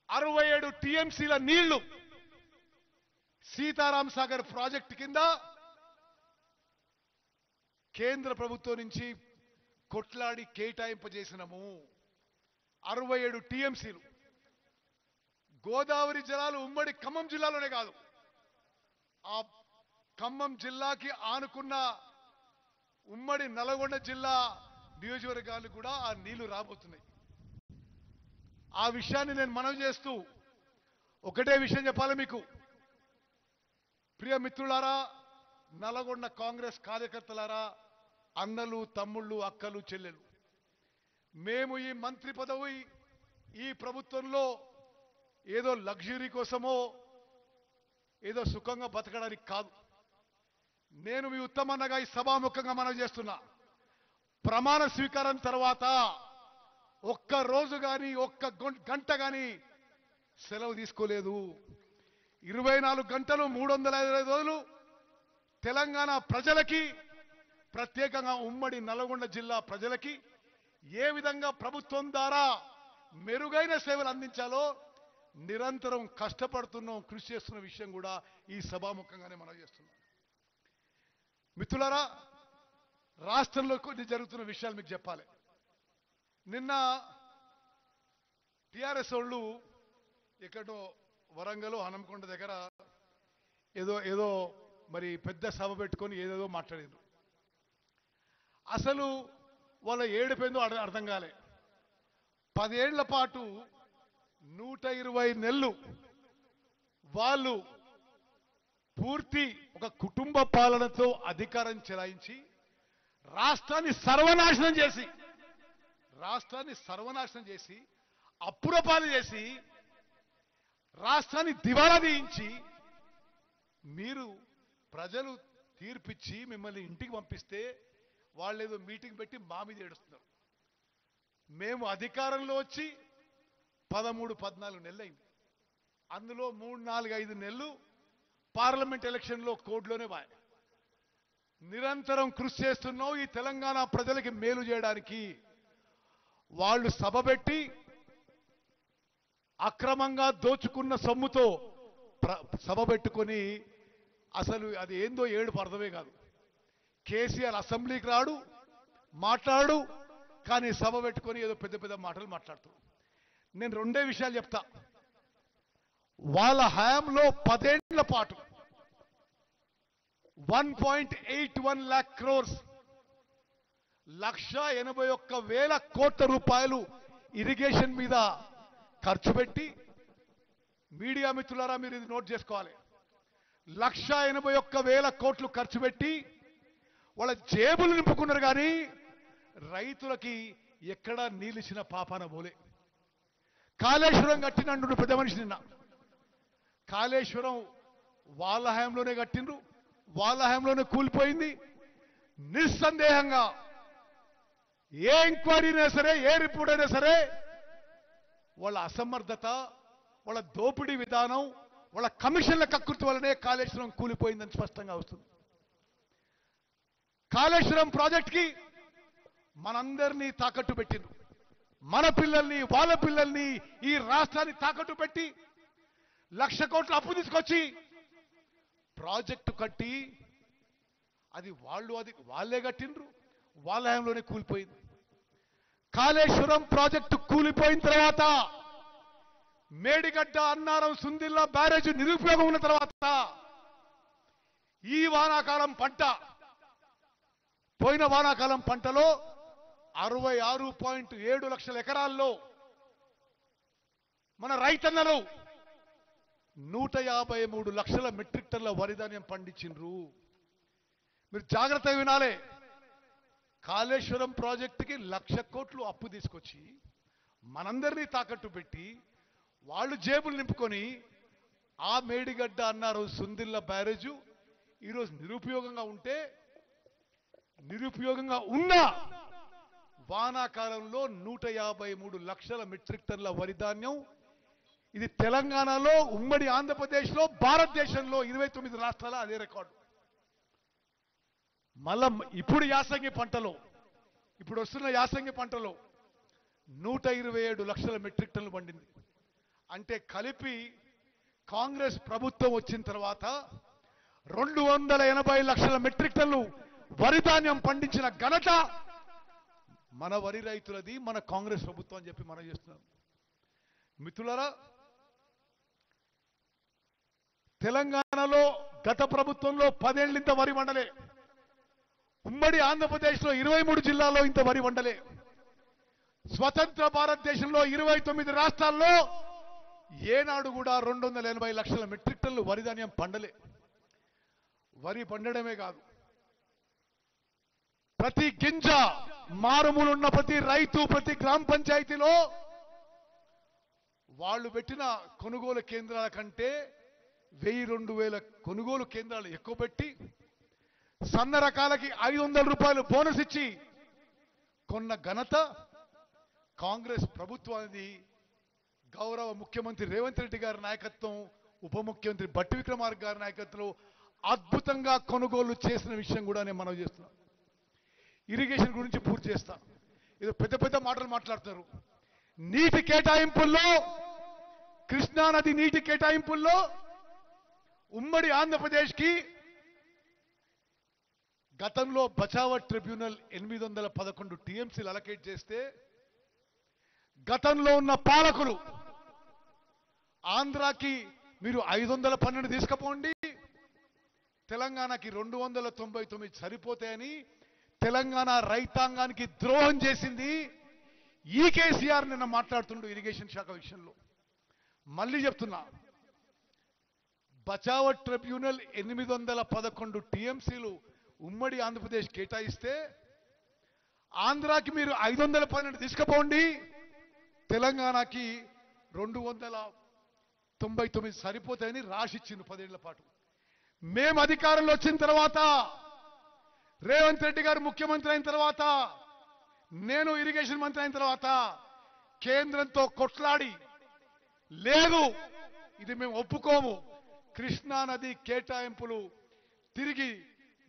67 టీఎంసీల నీళ్లు సీతారాం సాగర్ ప్రాజెక్టు కింద కేంద్ర ప్రభుత్వం నుంచి కొట్లాడి కేటాయింపజేసినాము. 67 టీఎంసీలు గోదావరి జలాలు ఉమ్మడి ఖమ్మం జిల్లాలోనే కాదు, ఆ ఖమ్మం జిల్లాకి ఆనుకున్న ఉమ్మడి నల్గొండ జిల్లా నియోజకవర్గాలు కూడా ఆ నీళ్లు రాబోతున్నాయి. ఆ విషయాన్ని నేను మనవి చేస్తూ ఒకటే విషయం చెప్పాలి మీకు, ప్రియ మిత్రులారా, నల్గొండ కాంగ్రెస్ కార్యకర్తలారా, అన్నలు, తమ్ముళ్ళు, అక్కలు, చెల్లెలు, మేము ఈ మంత్రి పదవి ఈ ప్రభుత్వంలో ఏదో లగ్జరీ కోసమో ఏదో సుఖంగా బతకడానికి కాదు. నేను మీ ఉత్తమన్నగా ఈ సభాముఖంగా మనవి చేస్తున్నా, ప్రమాణ స్వీకారం తర్వాత ఒక్క రోజు కానీ ఒక్క గంట కానీ సెలవు తీసుకోలేదు. 24 గంటలు 365 రోజులు తెలంగాణ ప్రజలకి, ప్రత్యేకంగా ఉమ్మడి నల్గొండ జిల్లా ప్రజలకి ఏ విధంగా ప్రభుత్వం ద్వారా మెరుగైన సేవలు అందించాలో నిరంతరం కష్టపడుతున్నాం, కృషి చేస్తున్న విషయం కూడా ఈ సభాముఖంగానే మనం చేస్తున్నాం. మిత్రులారా, రాష్ట్రంలో కొన్ని జరుగుతున్న విషయాలు మీకు చెప్పాలి. నిన్న టిఆర్ఎస్ వాళ్ళు ఎక్కడో వరంగల్, హనంకొండ దగ్గర ఏదో మరి పెద్ద సభ పెట్టుకొని ఏదేదో మాట్లాడారు. అసలు వాళ్ళ ఏడుపేందో అర్థం కాలే. 10 ఏళ్ల పాటు 120 నెలలు వాళ్ళు పూర్తి ఒక కుటుంబ పాలనతో అధికారం చెలాయించి రాష్ట్రాన్ని సర్వనాశనం చేసి అప్పురపాలు చేసి రాష్ట్రాన్ని దివాలా తీయించి మీరు ప్రజలు తీర్పిచ్చి మిమ్మల్ని ఇంటికి పంపిస్తే వాళ్ళు ఏదో మీటింగ్ పెట్టి మా మీద ఏడుస్తున్నారు. మేము అధికారంలో వచ్చి 13-14 నెలలు అయింది. అందులో 3-4-5 నెలలు పార్లమెంట్ ఎలక్షన్లో కోడ్లోనే బాయ్. నిరంతరం కృషి చేస్తున్నాం ఈ తెలంగాణ ప్రజలకి మేలు చేయడానికి. వాళ్ళు సభ పెట్టి అక్రమంగా దోచుకున్న సొమ్ముతో సభ పెట్టుకొని అసలు అది ఏందో ఏడుపు అర్థమే కాదు. కేసీఆర్ అసెంబ్లీకి రాడు, మాట్లాడు, కానీ సభ పెట్టుకొని ఏదో పెద్ద పెద్ద మాటలు మాట్లాడుతాడు. నేను 2 విషయాలు చెప్తా. వాళ్ళ హయాంలో 10 ఏళ్ల పాటు 1.81 lakh crores 1,81,000 కోట్ల రూపాయలు ఇరిగేషన్ మీద ఖర్చు పెట్టి, మీడియా మిత్రులారా మీరు ఇది నోట్ చేసుకోవాలి, 1,81,000 కోట్లు ఖర్చు పెట్టి వాళ్ళ జేబులు నింపుకున్నారు. కానీ రైతులకి ఎక్కడా నీళ్ళిచ్చిన పాపాన పోలే. కాళేశ్వరం కట్టినండు పెద్ద మనిషి నిన్న. కాళేశ్వరం వాళ్ళ హయాంలోనే కట్టిండ్రు, వాళ్ళ హయాంలోనే కూలిపోయింది. నిస్సందేహంగా ఏ ఎంక్వైరీ అయినా సరే, ఏ రిపోర్ట్ అయినా సరే, వాళ్ళ అసమర్థత, వాళ్ళ దోపిడీ విధానం, వాళ్ళ కమిషన్ల కకృతి వల్లనే కాళేశ్వరం కూలిపోయిందని స్పష్టంగా వస్తుంది. కాళేశ్వరం ప్రాజెక్ట్కి మనందరినీ తాకట్టు పెట్టిండ్రు. మన పిల్లల్ని, వాళ్ళ పిల్లల్ని, ఈ రాష్ట్రాన్ని తాకట్టు పెట్టి 1,00,000 కోట్ల అప్పు తీసుకొచ్చి ప్రాజెక్టు కట్టి అది వాళ్ళే కట్టిండ్రు, వాళ్ళ హయాంలోనే కూలిపోయింది. కాళేశ్వరం ప్రాజెక్టు కూలిపోయిన తర్వాత, మేడిగడ్డ, అన్నారం, సుందిల్లా బ్యారేజ్ నిరుపయోగం ఉన్న తర్వాత ఈ వానాకాలం పంట, పోయిన వానాకాలం పంటలో 66.7 లక్షల ఎకరాల్లో మన రైతన్నలు 153 లక్షల మెట్రిక్ టన్నుల వరి ధాన్యం పండించిండ్రు. మీరు జాగ్రత్తగా వినాలే. కాళేశ్వరం ప్రాజెక్టుకి 1,00,000 కోట్లు అప్పు తీసుకొచ్చి మనందరినీ తాకట్టు పెట్టి వాళ్ళు జేబులు నింపుకొని ఆ మేడిగడ్డ, అన్నారు, సుందిల్ల బ్యారేజు ఈరోజు నిరుపయోగంగా ఉన్న వానాకాలంలో 153 లక్షల మెట్రిక్ టన్నుల వరి ధాన్యం. ఇది తెలంగాణలో, ఉమ్మడి ఆంధ్రప్రదేశ్లో, భారతదేశంలో 29 రాష్ట్రాల అదే రికార్డు. మళ్ళా ఇప్పుడు వస్తున్న యాసంగి పంటలో 127 లక్షల మెట్రిక్ టన్నులు పండింది. అంటే కలిపి కాంగ్రెస్ ప్రభుత్వం వచ్చిన తర్వాత 280 లక్షల మెట్రిక్ టన్నులు వరి ధాన్యం పండించిన ఘనత మన వరి రైతులది, మన కాంగ్రెస్ ప్రభుత్వం అని చెప్పి మనం చేస్తున్నాం. మిత్రులారా, తెలంగాణలో గత ప్రభుత్వంలో 10 ఏళ్ళు ఇంత వరి వండలే. ఉమ్మడి ఆంధ్రప్రదేశ్లో 23 జిల్లాల్లో ఇంత వరి వండలే. స్వతంత్ర భారతదేశంలో 29 రాష్ట్రాల్లో ఏనాడు కూడా 280 లక్షల మెట్రిక్ టన్నులు వరి ధాన్యం పండలే. వరి పండడమే కాదు, ప్రతి గింజ, మారుమూలున్న ప్రతి రైతు, ప్రతి గ్రామ పంచాయతీలో వాళ్ళు పెట్టిన కొనుగోలు కేంద్రాల కంటే 1,000-2,000 కొనుగోలు కేంద్రాలు ఎక్కువ పెట్టి సన్న రకాలకి 500 రూపాయలు బోనస్ ఇచ్చి కొన్న ఘనత కాంగ్రెస్ ప్రభుత్వానికి. గౌరవ ముఖ్యమంత్రి రేవంత్ రెడ్డి గారి నాయకత్వం, ఉప ముఖ్యమంత్రి బట్టి విక్రమార్క గారి నాయకత్వంలో అద్భుతంగా కొనుగోలు చేసిన విషయం కూడా నేను మనవి చేస్తున్నాను. ఇరిగేషన్ గురించి పూర్తి చేస్తా. ఏదో పెద్ద పెద్ద మాటలు మాట్లాడుతున్నారు. నీటి కేటాయింపుల్లో, కృష్ణానది నీటి కేటాయింపుల్లో ఉమ్మడి ఆంధ్రప్రదేశ్కి గతంలో బచావత్ ట్రిబ్యునల్ 811 టీఎంసీలు అలకేట్ చేస్తే, గతంలో ఉన్న పాలకులు ఆంధ్రాకి మీరు 512 తీసుకుపోండి, తెలంగాణకి 299 సరిపోతాయని తెలంగాణ రైతాంగానికి ద్రోహం చేసింది ఈ కేసీఆర్ నిన్న మాట్లాడుతుండు ఇరిగేషన్ శాఖ విషయంలో. మళ్ళీ చెప్తున్నా, బచావత్ ట్రిబ్యునల్ 811 టీఎంసీలు ఉమ్మడి ఆంధ్రప్రదేశ్ కేటాయిస్తే ఆంధ్రాకి మీరు 512 తీసుకుపోండి, తెలంగాణకి 299 సరిపోతాయని రాసిచ్చింది 10 ఏళ్ల పాటు. మేము అధికారంలో వచ్చిన తర్వాత, రేవంత్ రెడ్డి గారు ముఖ్యమంత్రి అయిన తర్వాత, నేను ఇరిగేషన్ మంత్రి అయిన తర్వాత కేంద్రంతో కొట్లాడి, లేదు ఇది మేము ఒప్పుకోము, కృష్ణా నది కేటాయింపులు తిరిగి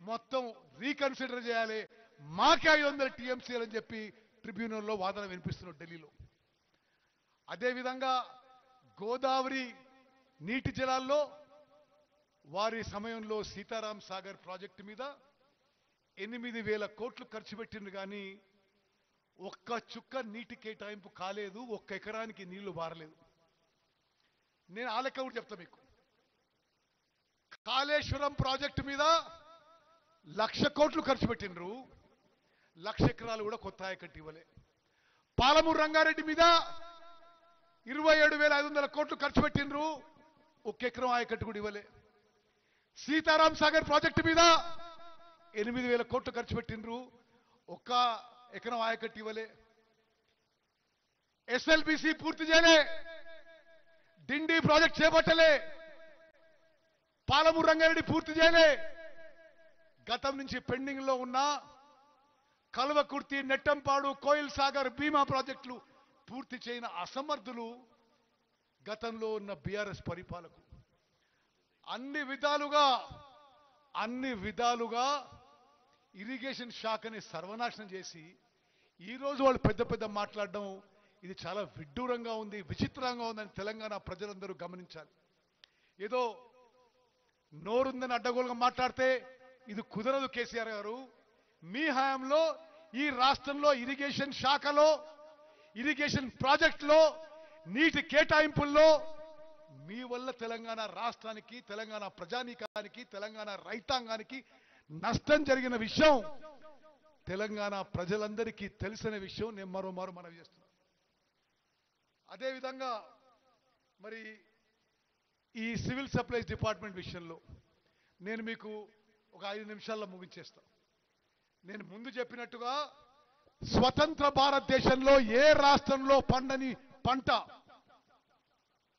మొత్తం రీకన్సిడర్ చేయాలి, మాకే 500 టీఎంసీలు అని చెప్పి ట్రిబ్యునల్లో వాదన వినిపిస్తున్నారు ఢిల్లీలో. అదేవిధంగా గోదావరి నీటి జలాల్లో వారి సమయంలో సీతారాం సాగర్ ప్రాజెక్టు మీద 8,000 కోట్లు ఖర్చు పెట్టింది, కానీ ఒక్క చుక్క నీటి కేటాయింపు కాలేదు, ఒక్క ఎకరానికి నీళ్లు బారలేదు. నేను ఆ లెక్క కూడా చెప్తా మీకు. కాళేశ్వరం ప్రాజెక్టు మీద 1,00,000 కోట్లు ఖర్చు పెట్టిండ్రు, 1,00,000 ఎకరాలు కూడా కొత్త ఆయకట్టు ఇవ్వలే. పాలమూరు రంగారెడ్డి మీద 27,500 కోట్లు ఖర్చు పెట్టిండ్రు, 1 ఎకరం ఆయకట్టు కూడా ఇవ్వలే. సీతారాం సాగర్ ప్రాజెక్టు మీద 8,000 కోట్లు ఖర్చు పెట్టిండ్రు, 1 ఎకరం ఆయకట్టు ఇవ్వలే. ఎస్ఎల్బిసి పూర్తి చేయలే, డిండి ప్రాజెక్ట్ చేపట్టలే, పాలమూరు రంగారెడ్డి పూర్తి చేయలే. గతం నుంచి పెండింగ్ లో ఉన్న కల్వకుర్తి, నెట్టంపాడు, కోయిల్ సాగర్, భీమా ప్రాజెక్టులు పూర్తి చేయని అసమర్థులు గతంలో ఉన్న బీఆర్ఎస్ పరిపాలకులు. అన్ని విధాలుగా ఇరిగేషన్ శాఖని సర్వనాశనం చేసి ఈరోజు వాళ్ళు పెద్ద పెద్ద మాట్లాడడం ఇది చాలా విడ్డూరంగా ఉంది, విచిత్రంగా ఉందని తెలంగాణ ప్రజలందరూ గమనించాలి. ఏదో నోరుందని అడ్డగోలుగా మాట్లాడితే ఇది కుదరదు. కేసీఆర్ గారు, మీ హయాంలో ఈ రాష్ట్రంలో ఇరిగేషన్ శాఖలో, ఇరిగేషన్ ప్రాజెక్టులో, నీటి కేటాయింపుల్లో మీ వల్ల తెలంగాణ రాష్ట్రానికి, తెలంగాణ ప్రజానీకానికి, తెలంగాణ రైతాంగానికి నష్టం జరిగిన విషయం తెలంగాణ ప్రజలందరికీ తెలిసిన విషయం. నేను మరోమారు మనవి చేస్తున్నాను. అదేవిధంగా మరి ఈ సివిల్ సప్లైస్ డిపార్ట్మెంట్ విషయంలో నేను మీకు ఒక 5 నిమిషాల్లో ముగించేస్తాను. నేను ముందు చెప్పినట్టుగా స్వతంత్ర భారతదేశంలో ఏ రాష్ట్రంలో పండని పంట,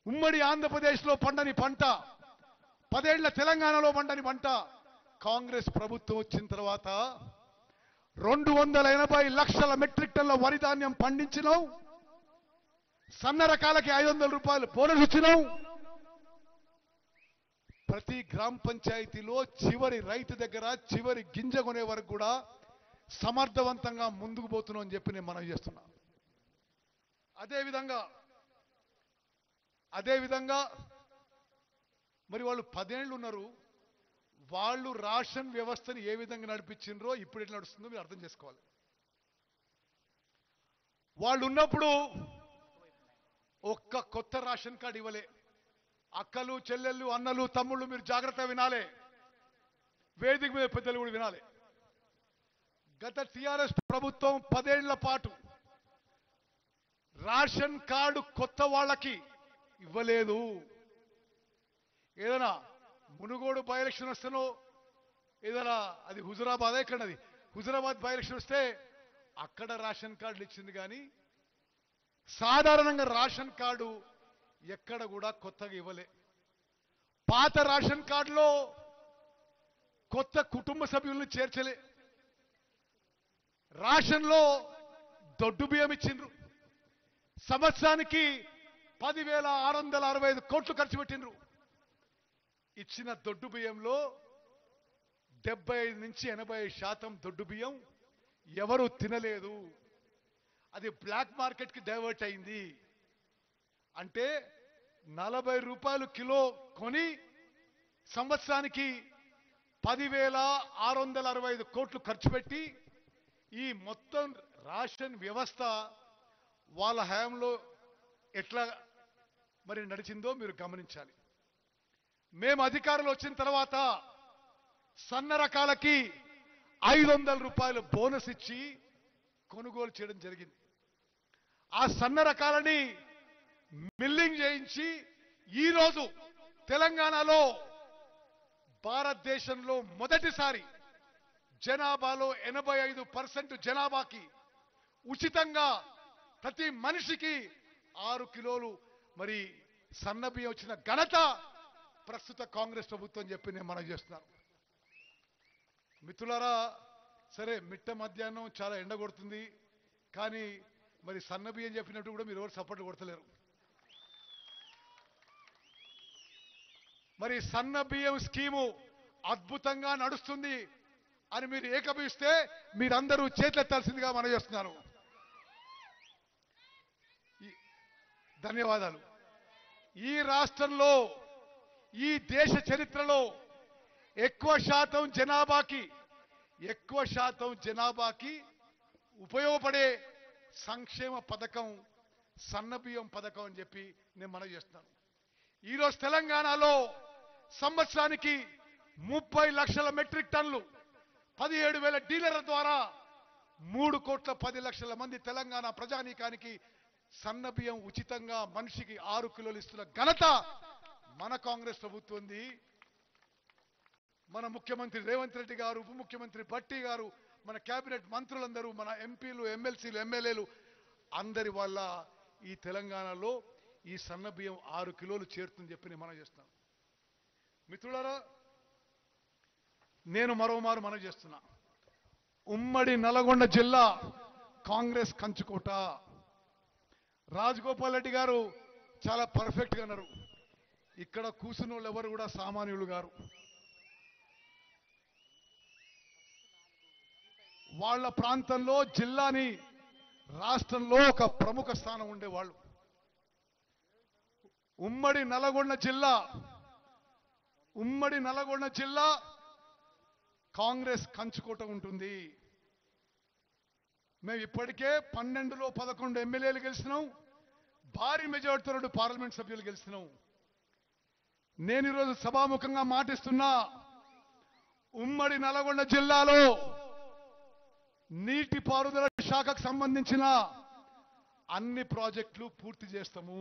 ఉమ్మడి ఆంధ్రప్రదేశ్లో పండని పంట, 10 ఏళ్ల తెలంగాణలో పండని పంట కాంగ్రెస్ ప్రభుత్వం వచ్చిన తర్వాత 280 లక్షల మెట్రిక్ టన్ల వరి ధాన్యం పండించినాం, సన్న రకాలకి 500 రూపాయలు బోనస్ ఇచ్చినాం. ప్రతి గ్రామ పంచాయతీలో చివరి రైతు దగ్గర చివరి గింజ కొనే వరకు కూడా సమర్థవంతంగా ముందుకు పోతున్నాం అని చెప్పి నేను మనవి చేస్తున్నా. అదేవిధంగా మరి వాళ్ళు 10 ఏళ్ళు ఉన్నారు, వాళ్ళు రేషన్ వ్యవస్థని ఏ విధంగా నడిపించిండ్రో ఇప్పుడు ఎట్లా నడుస్తుందో మీరు అర్థం చేసుకోవాలి. వాళ్ళు ఉన్నప్పుడు ఒక్క కొత్త రేషన్ కార్డు ఇవ్వలే. అక్కలు, చెల్లెళ్ళు, అన్నలు, తమ్ముళ్ళు మీరు జాగ్రత్తగా వినాలి, వేదిక మీద పెద్దలు కూడా వినాలి. గత టిఆర్ఎస్ ప్రభుత్వం 10 ఏళ్ల పాటు రేషన్ కార్డు కొత్త వాళ్ళకి ఇవ్వలేదు. ఏదైనా మునుగోడు బై ఎలక్షన్ వస్తేనో, ఏదైనా అది హుజురాబాద్, ఎక్కడది హుజురాబాద్ బై ఎలక్షన్ వస్తే అక్కడ రేషన్ కార్డులు ఇచ్చింది, కానీ సాధారణంగా రేషన్ కార్డు ఎక్కడ కూడా కొత్తగా ఇవ్వలే. పాత రేషన్ కార్డులో కొత్త కుటుంబ సభ్యులను చేర్చలే. రేషన్లో దొడ్డు బియ్యం ఇచ్చిండ్రు, సంవత్సరానికి 10,665 కోట్లు ఖర్చు పెట్టిండ్రు. ఇచ్చిన దొడ్డు బియ్యంలో 75 నుంచి 80% దొడ్డు బియ్యం ఎవరు తినలేదు. అది బ్లాక్ మార్కెట్కి డైవర్ట్ అయింది. అంటే 40 రూపాయలు కిలో కొని సంవత్సరానికి 10,665 కోట్లు ఖర్చు పెట్టి ఈ మొత్తం రేషన్ వ్యవస్థ వాళ్ళ హయాంలో ఎట్లా మరి నడిచిందో మీరు గమనించాలి. మేము అధికారంలో వచ్చిన తర్వాత సన్న రకాలకి 500 రూపాయలు బోనస్ ఇచ్చి కొనుగోలు చేయడం జరిగింది. ఆ సన్న రకాలని మిల్లింగ్ చేయించి ఈరోజు తెలంగాణలో భారతదేశంలో మొదటిసారి జనాభాలో 85% జనాభాకి ఉచితంగా ప్రతి మనిషికి 6 కిలోలు మరి సన్న బియ్యం వచ్చిన ఘనత ప్రస్తుత కాంగ్రెస్ ప్రభుత్వం చెప్పి నేను మనం చేస్తున్నాను. మిత్రులారా, సరే మిట్ట మధ్యాహ్నం చాలా ఎండ కొడుతుంది, కానీ మరి సన్న బియ్యం చెప్పినట్టు కూడా మీరు ఎవరు సపోర్ట్ కొడతలేరు. మరి సన్న బియ్యం స్కీము అద్భుతంగా నడుస్తుంది అని మీరు ఏకీభవిస్తే మీరందరూ చేతులెత్తాల్సిందిగా మనం చేస్తున్నాను. ధన్యవాదాలు. ఈ రాష్ట్రంలో ఈ దేశ చరిత్రలో ఎక్కువ శాతం జనాభాకి ఉపయోగపడే సంక్షేమ పథకం సన్నబియ్యం పథకం అని చెప్పి నేను మనం చేస్తున్నాను. ఈరోజు తెలంగాణలో సంవత్సరానికి 30 లక్షల మెట్రిక్ టన్నులు 17,000 డీలర్ల ద్వారా 3,10,00,000 మంది తెలంగాణ ప్రజానీకానికి సన్న బియ్యం ఉచితంగా మనిషికి 6 కిలోలు ఇస్తున్న ఘనత మన కాంగ్రెస్ ప్రభుత్వం ఉంది. మన ముఖ్యమంత్రి రేవంత్ రెడ్డి గారు, ఉప ముఖ్యమంత్రి భట్టి గారు, మన కేబినెట్ మంత్రులందరూ, మన ఎంపీలు, ఎమ్మెల్సీలు, ఎమ్మెల్యేలు అందరి వల్ల ఈ తెలంగాణలో ఈ సన్న బియ్యం 6 కిలోలు చేరుతుందని చెప్పి నేను మనం చేస్తున్నాను. మిత్రులారా, నేను మరోమారు మనం చేస్తున్నా, ఉమ్మడి నల్గొండ జిల్లా కాంగ్రెస్ కంచుకోట. రాజగోపాల్ రెడ్డి గారు చాలా పర్ఫెక్ట్గా అన్నారు, ఇక్కడ కూర్చున్న వాళ్ళు ఎవరు కూడా సామాన్యులు గారు. వాళ్ళ ప్రాంతంలో జిల్లాని రాష్ట్రంలో ఒక ప్రముఖ స్థానం ఉండేవాళ్ళు. ఉమ్మడి నల్గొండ జిల్లా కాంగ్రెస్ కంచుకోట ఉంటుంది. మేము ఇప్పటికే 12లో 11 ఎమ్మెల్యేలు గెలిచినాం, భారీ మెజార్టీతో 2 పార్లమెంట్ సభ్యులు గెలిచినాం. నేను ఈరోజు సభాముఖంగా మాటిస్తున్నా, ఉమ్మడి నల్గొండ జిల్లాలో నీటిపారుదల శాఖకు సంబంధించిన అన్ని ప్రాజెక్టులు పూర్తి చేస్తాము.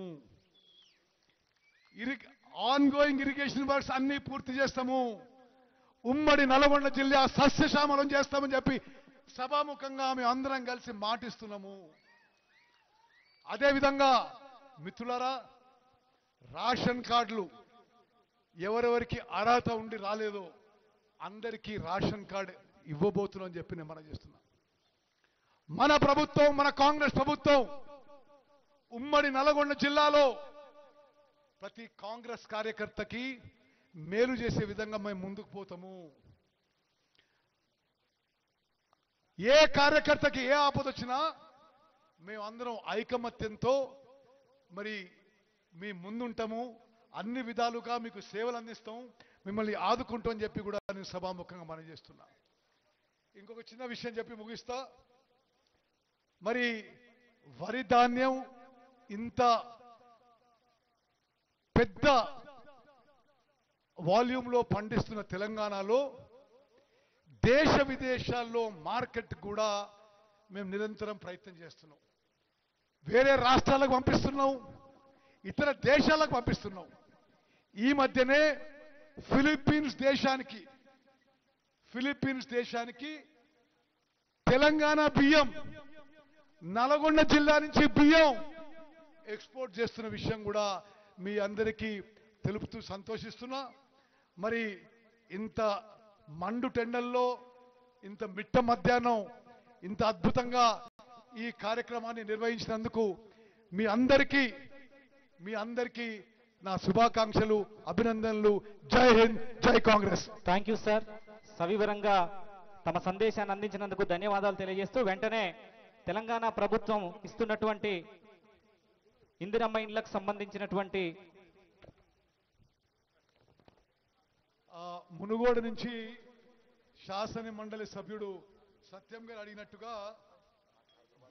ఆన్గోయింగ్ ఇరిగేషన్ వర్క్స్ అన్ని పూర్తి చేస్తాము. ఉమ్మడి నల్గొండ జిల్లా సస్యశ్యామలం చేస్తామని చెప్పి సభాముఖంగా మేము అందరం కలిసి మాటిస్తున్నాము. అదేవిధంగా మిత్రులారా, రేషన్ కార్డులు ఎవరెవరికి అర్హత ఉండి రాలేదో అందరికీ రేషన్ కార్డు ఇవ్వబోతున్నామని చెప్పి నేను మనం చేస్తున్నా. మన ప్రభుత్వం, మన కాంగ్రెస్ ప్రభుత్వం ఉమ్మడి నల్గొండ జిల్లాలో ప్రతి కాంగ్రెస్ కార్యకర్తకి మేలు చేసే విధంగా మేము ముందుకు పోతాము. ఏ కార్యకర్తకి ఏ ఆపద వచ్చినా మేము అందరం ఐకమత్యంతో మరి మీ ముందుంటాము, అన్ని విధాలుగా మీకు సేవలు అందిస్తాం, మిమ్మల్ని ఆదుకుంటామని చెప్పి కూడా నేను సభాముఖంగా మనం చేస్తున్నా. ఇంకొక చిన్న విషయం చెప్పి ముగిస్తా. మరి వరి ధాన్యం ఇంత పెద్ద వాల్యూమ్లో పండిస్తున్న తెలంగాణలో దేశ విదేశాల్లో మార్కెట్ కూడా మేము నిరంతరం ప్రయత్నం చేస్తున్నాం. వేరే రాష్ట్రాలకు పంపిస్తున్నాం, ఇతర దేశాలకు పంపిస్తున్నాం. ఈ మధ్యనే ఫిలిప్పీన్స్ దేశానికి తెలంగాణ బియ్యం, నల్గొండ జిల్లా నుంచి బియ్యం ఎక్స్పోర్ట్ చేస్తున్న విషయం కూడా మీ అందరికీ తెలుపుతూ సంతోషిస్తున్నా. మరి ఇంత మండు టెండల్లో, ఇంత మిట్ట మధ్యాహ్నం ఇంత అద్భుతంగా ఈ కార్యక్రమాన్ని నిర్వహించినందుకు మీ అందరికీ నా శుభాకాంక్షలు, అభినందనలు. జై హింద్, జై కాంగ్రెస్. Thank you sir. సవివరంగా తమ సందేశాన్ని అందించినందుకు ధన్యవాదాలు తెలియజేస్తూ వెంటనే తెలంగాణ ప్రభుత్వం ఇస్తున్నటువంటి ఇందిరమ్మ ఇండ్లకు సంబంధించినటువంటి మునుగోడు నుంచి శాసన మండలి సభ్యుడు సత్యం గారు అడిగినట్టుగా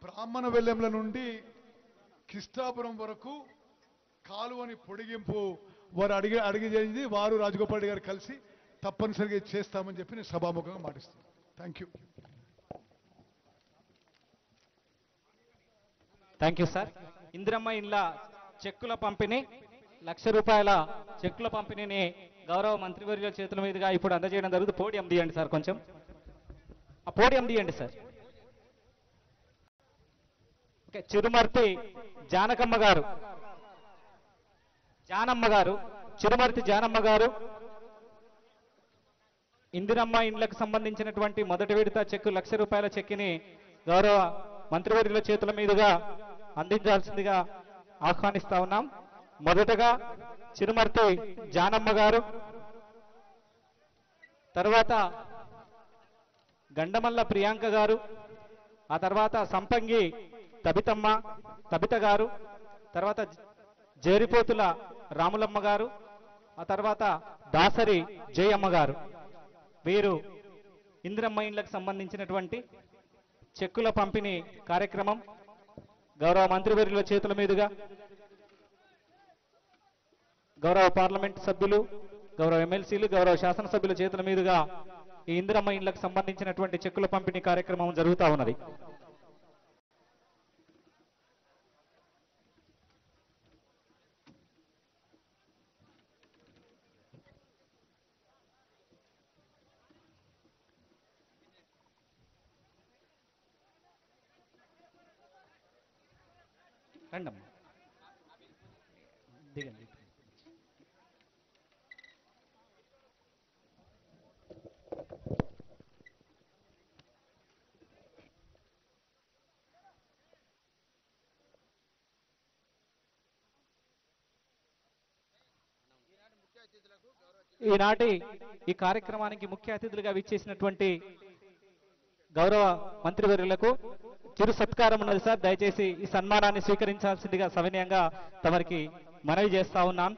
బ్రాహ్మణ వెల్లెంల నుండి కిష్టాపురం వరకు కాలువని పొడిగింపు వారు అడిగేది వారు రాజగోపాల్ గారు కలిసి తప్పనిసరిగా ఇది చేస్తామని చెప్పి నేను సభాముఖంగా మాటిస్తున్నాను. Thank you. Thank you sir. Indiramma ఇండ్ల చెక్కుల పంపిణీ, ₹1,00,000 చెక్కుల పంపిణీని గౌరవ మంత్రివర్యుల చేతుల మీదుగా ఇప్పుడు అందజేయడం జరుగుతుంది. పోడియం తీయండి సార్, కొంచెం ఆ పోడియం తీయండి సార్. ఓకే, చిరుమర్తి జానకమ్మ గారు, చిరుమర్తి జానమ్మ గారు ఇందిరమ్మ ఇండ్లకు సంబంధించినటువంటి మొదటి విడత చెక్కు ₹1,00,000 చెక్కిని గౌరవ మంత్రివర్యుల చేతుల మీదుగా అందించాల్సిందిగా ఆహ్వానిస్తా ఉన్నాం. మొదటగా చిరుమర్తి జానమ్మ గారు, తర్వాత గండమల్ల ప్రియాంక గారు, ఆ తర్వాత సంపంగి తబిత గారు, తర్వాత జేరిపోతుల రాములమ్మ గారు, ఆ తర్వాత దాసరి జయమ్మ గారు. వీరు ఇందిరమ్మ ఇండ్లకు సంబంధించినటువంటి చెక్కుల పంపిణీ కార్యక్రమం గౌరవ మంత్రివర్యుల చేతుల మీదుగా గౌరవ పార్లమెంట్ సభ్యులు, గౌరవ ఎమ్మెల్సీలు, గౌరవ శాసనసభ్యుల చేతుల మీదుగా ఈ ఇందిరమ్మ ఇండ్లకు సంబంధించినటువంటి చెక్కుల పంపిణీ కార్యక్రమం జరుగుతూ ఉన్నది. రండమ్మా, దిగండి. ఈనాటి ఈ కార్యక్రమానికి ముఖ్య అతిథులుగా విచ్చేసినటువంటి గౌరవ మంత్రివర్యులకు చిరు సత్కారం ఉన్నది సార్. దయచేసి ఈ సన్మానాన్ని స్వీకరించాల్సిందిగా సవినయంగా తమరికి మనవి చేస్తా ఉన్నాను.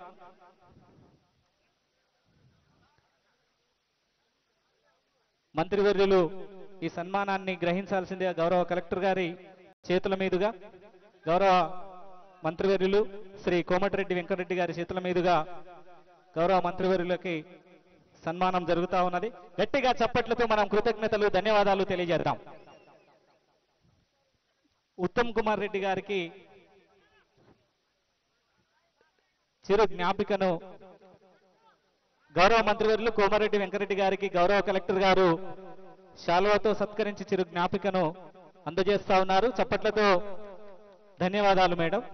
మంత్రివర్యులు ఈ సన్మానాన్ని గ్రహించాల్సిందిగా గౌరవ కలెక్టర్ గారి చేతుల మీదుగా, గౌరవ మంత్రివర్యులు శ్రీ కోమటిరెడ్డి వెంకటరెడ్డి గారి చేతుల మీదుగా గౌరవ మంత్రివర్యులకి సన్మానం జరుగుతూ ఉన్నది. గట్టిగా చప్పట్లతో మనం కృతజ్ఞతలు, ధన్యవాదాలు తెలియజేద్దాం. ఉత్తమ్ కుమార్ రెడ్డి గారికి చిరు జ్ఞాపికను గౌరవ మంత్రివర్యులు కోమారెడ్డి వెంకరెడ్డి గారికి గౌరవ కలెక్టర్ గారు శాలువాతో సత్కరించి చిరు జ్ఞాపికను అందజేస్తా ఉన్నారు. చప్పట్లతో ధన్యవాదాలు madam.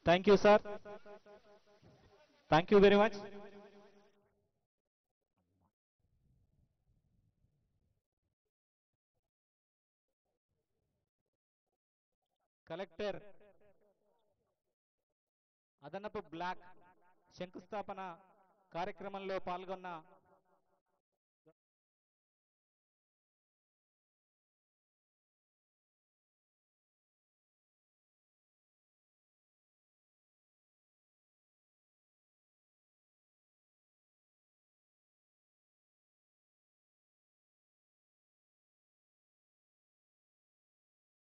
Thank you sir, thank you very much. Collector అదనపు బ్లాక్ శంకుస్థాపన కార్యక్రమంలో పాల్గొన్న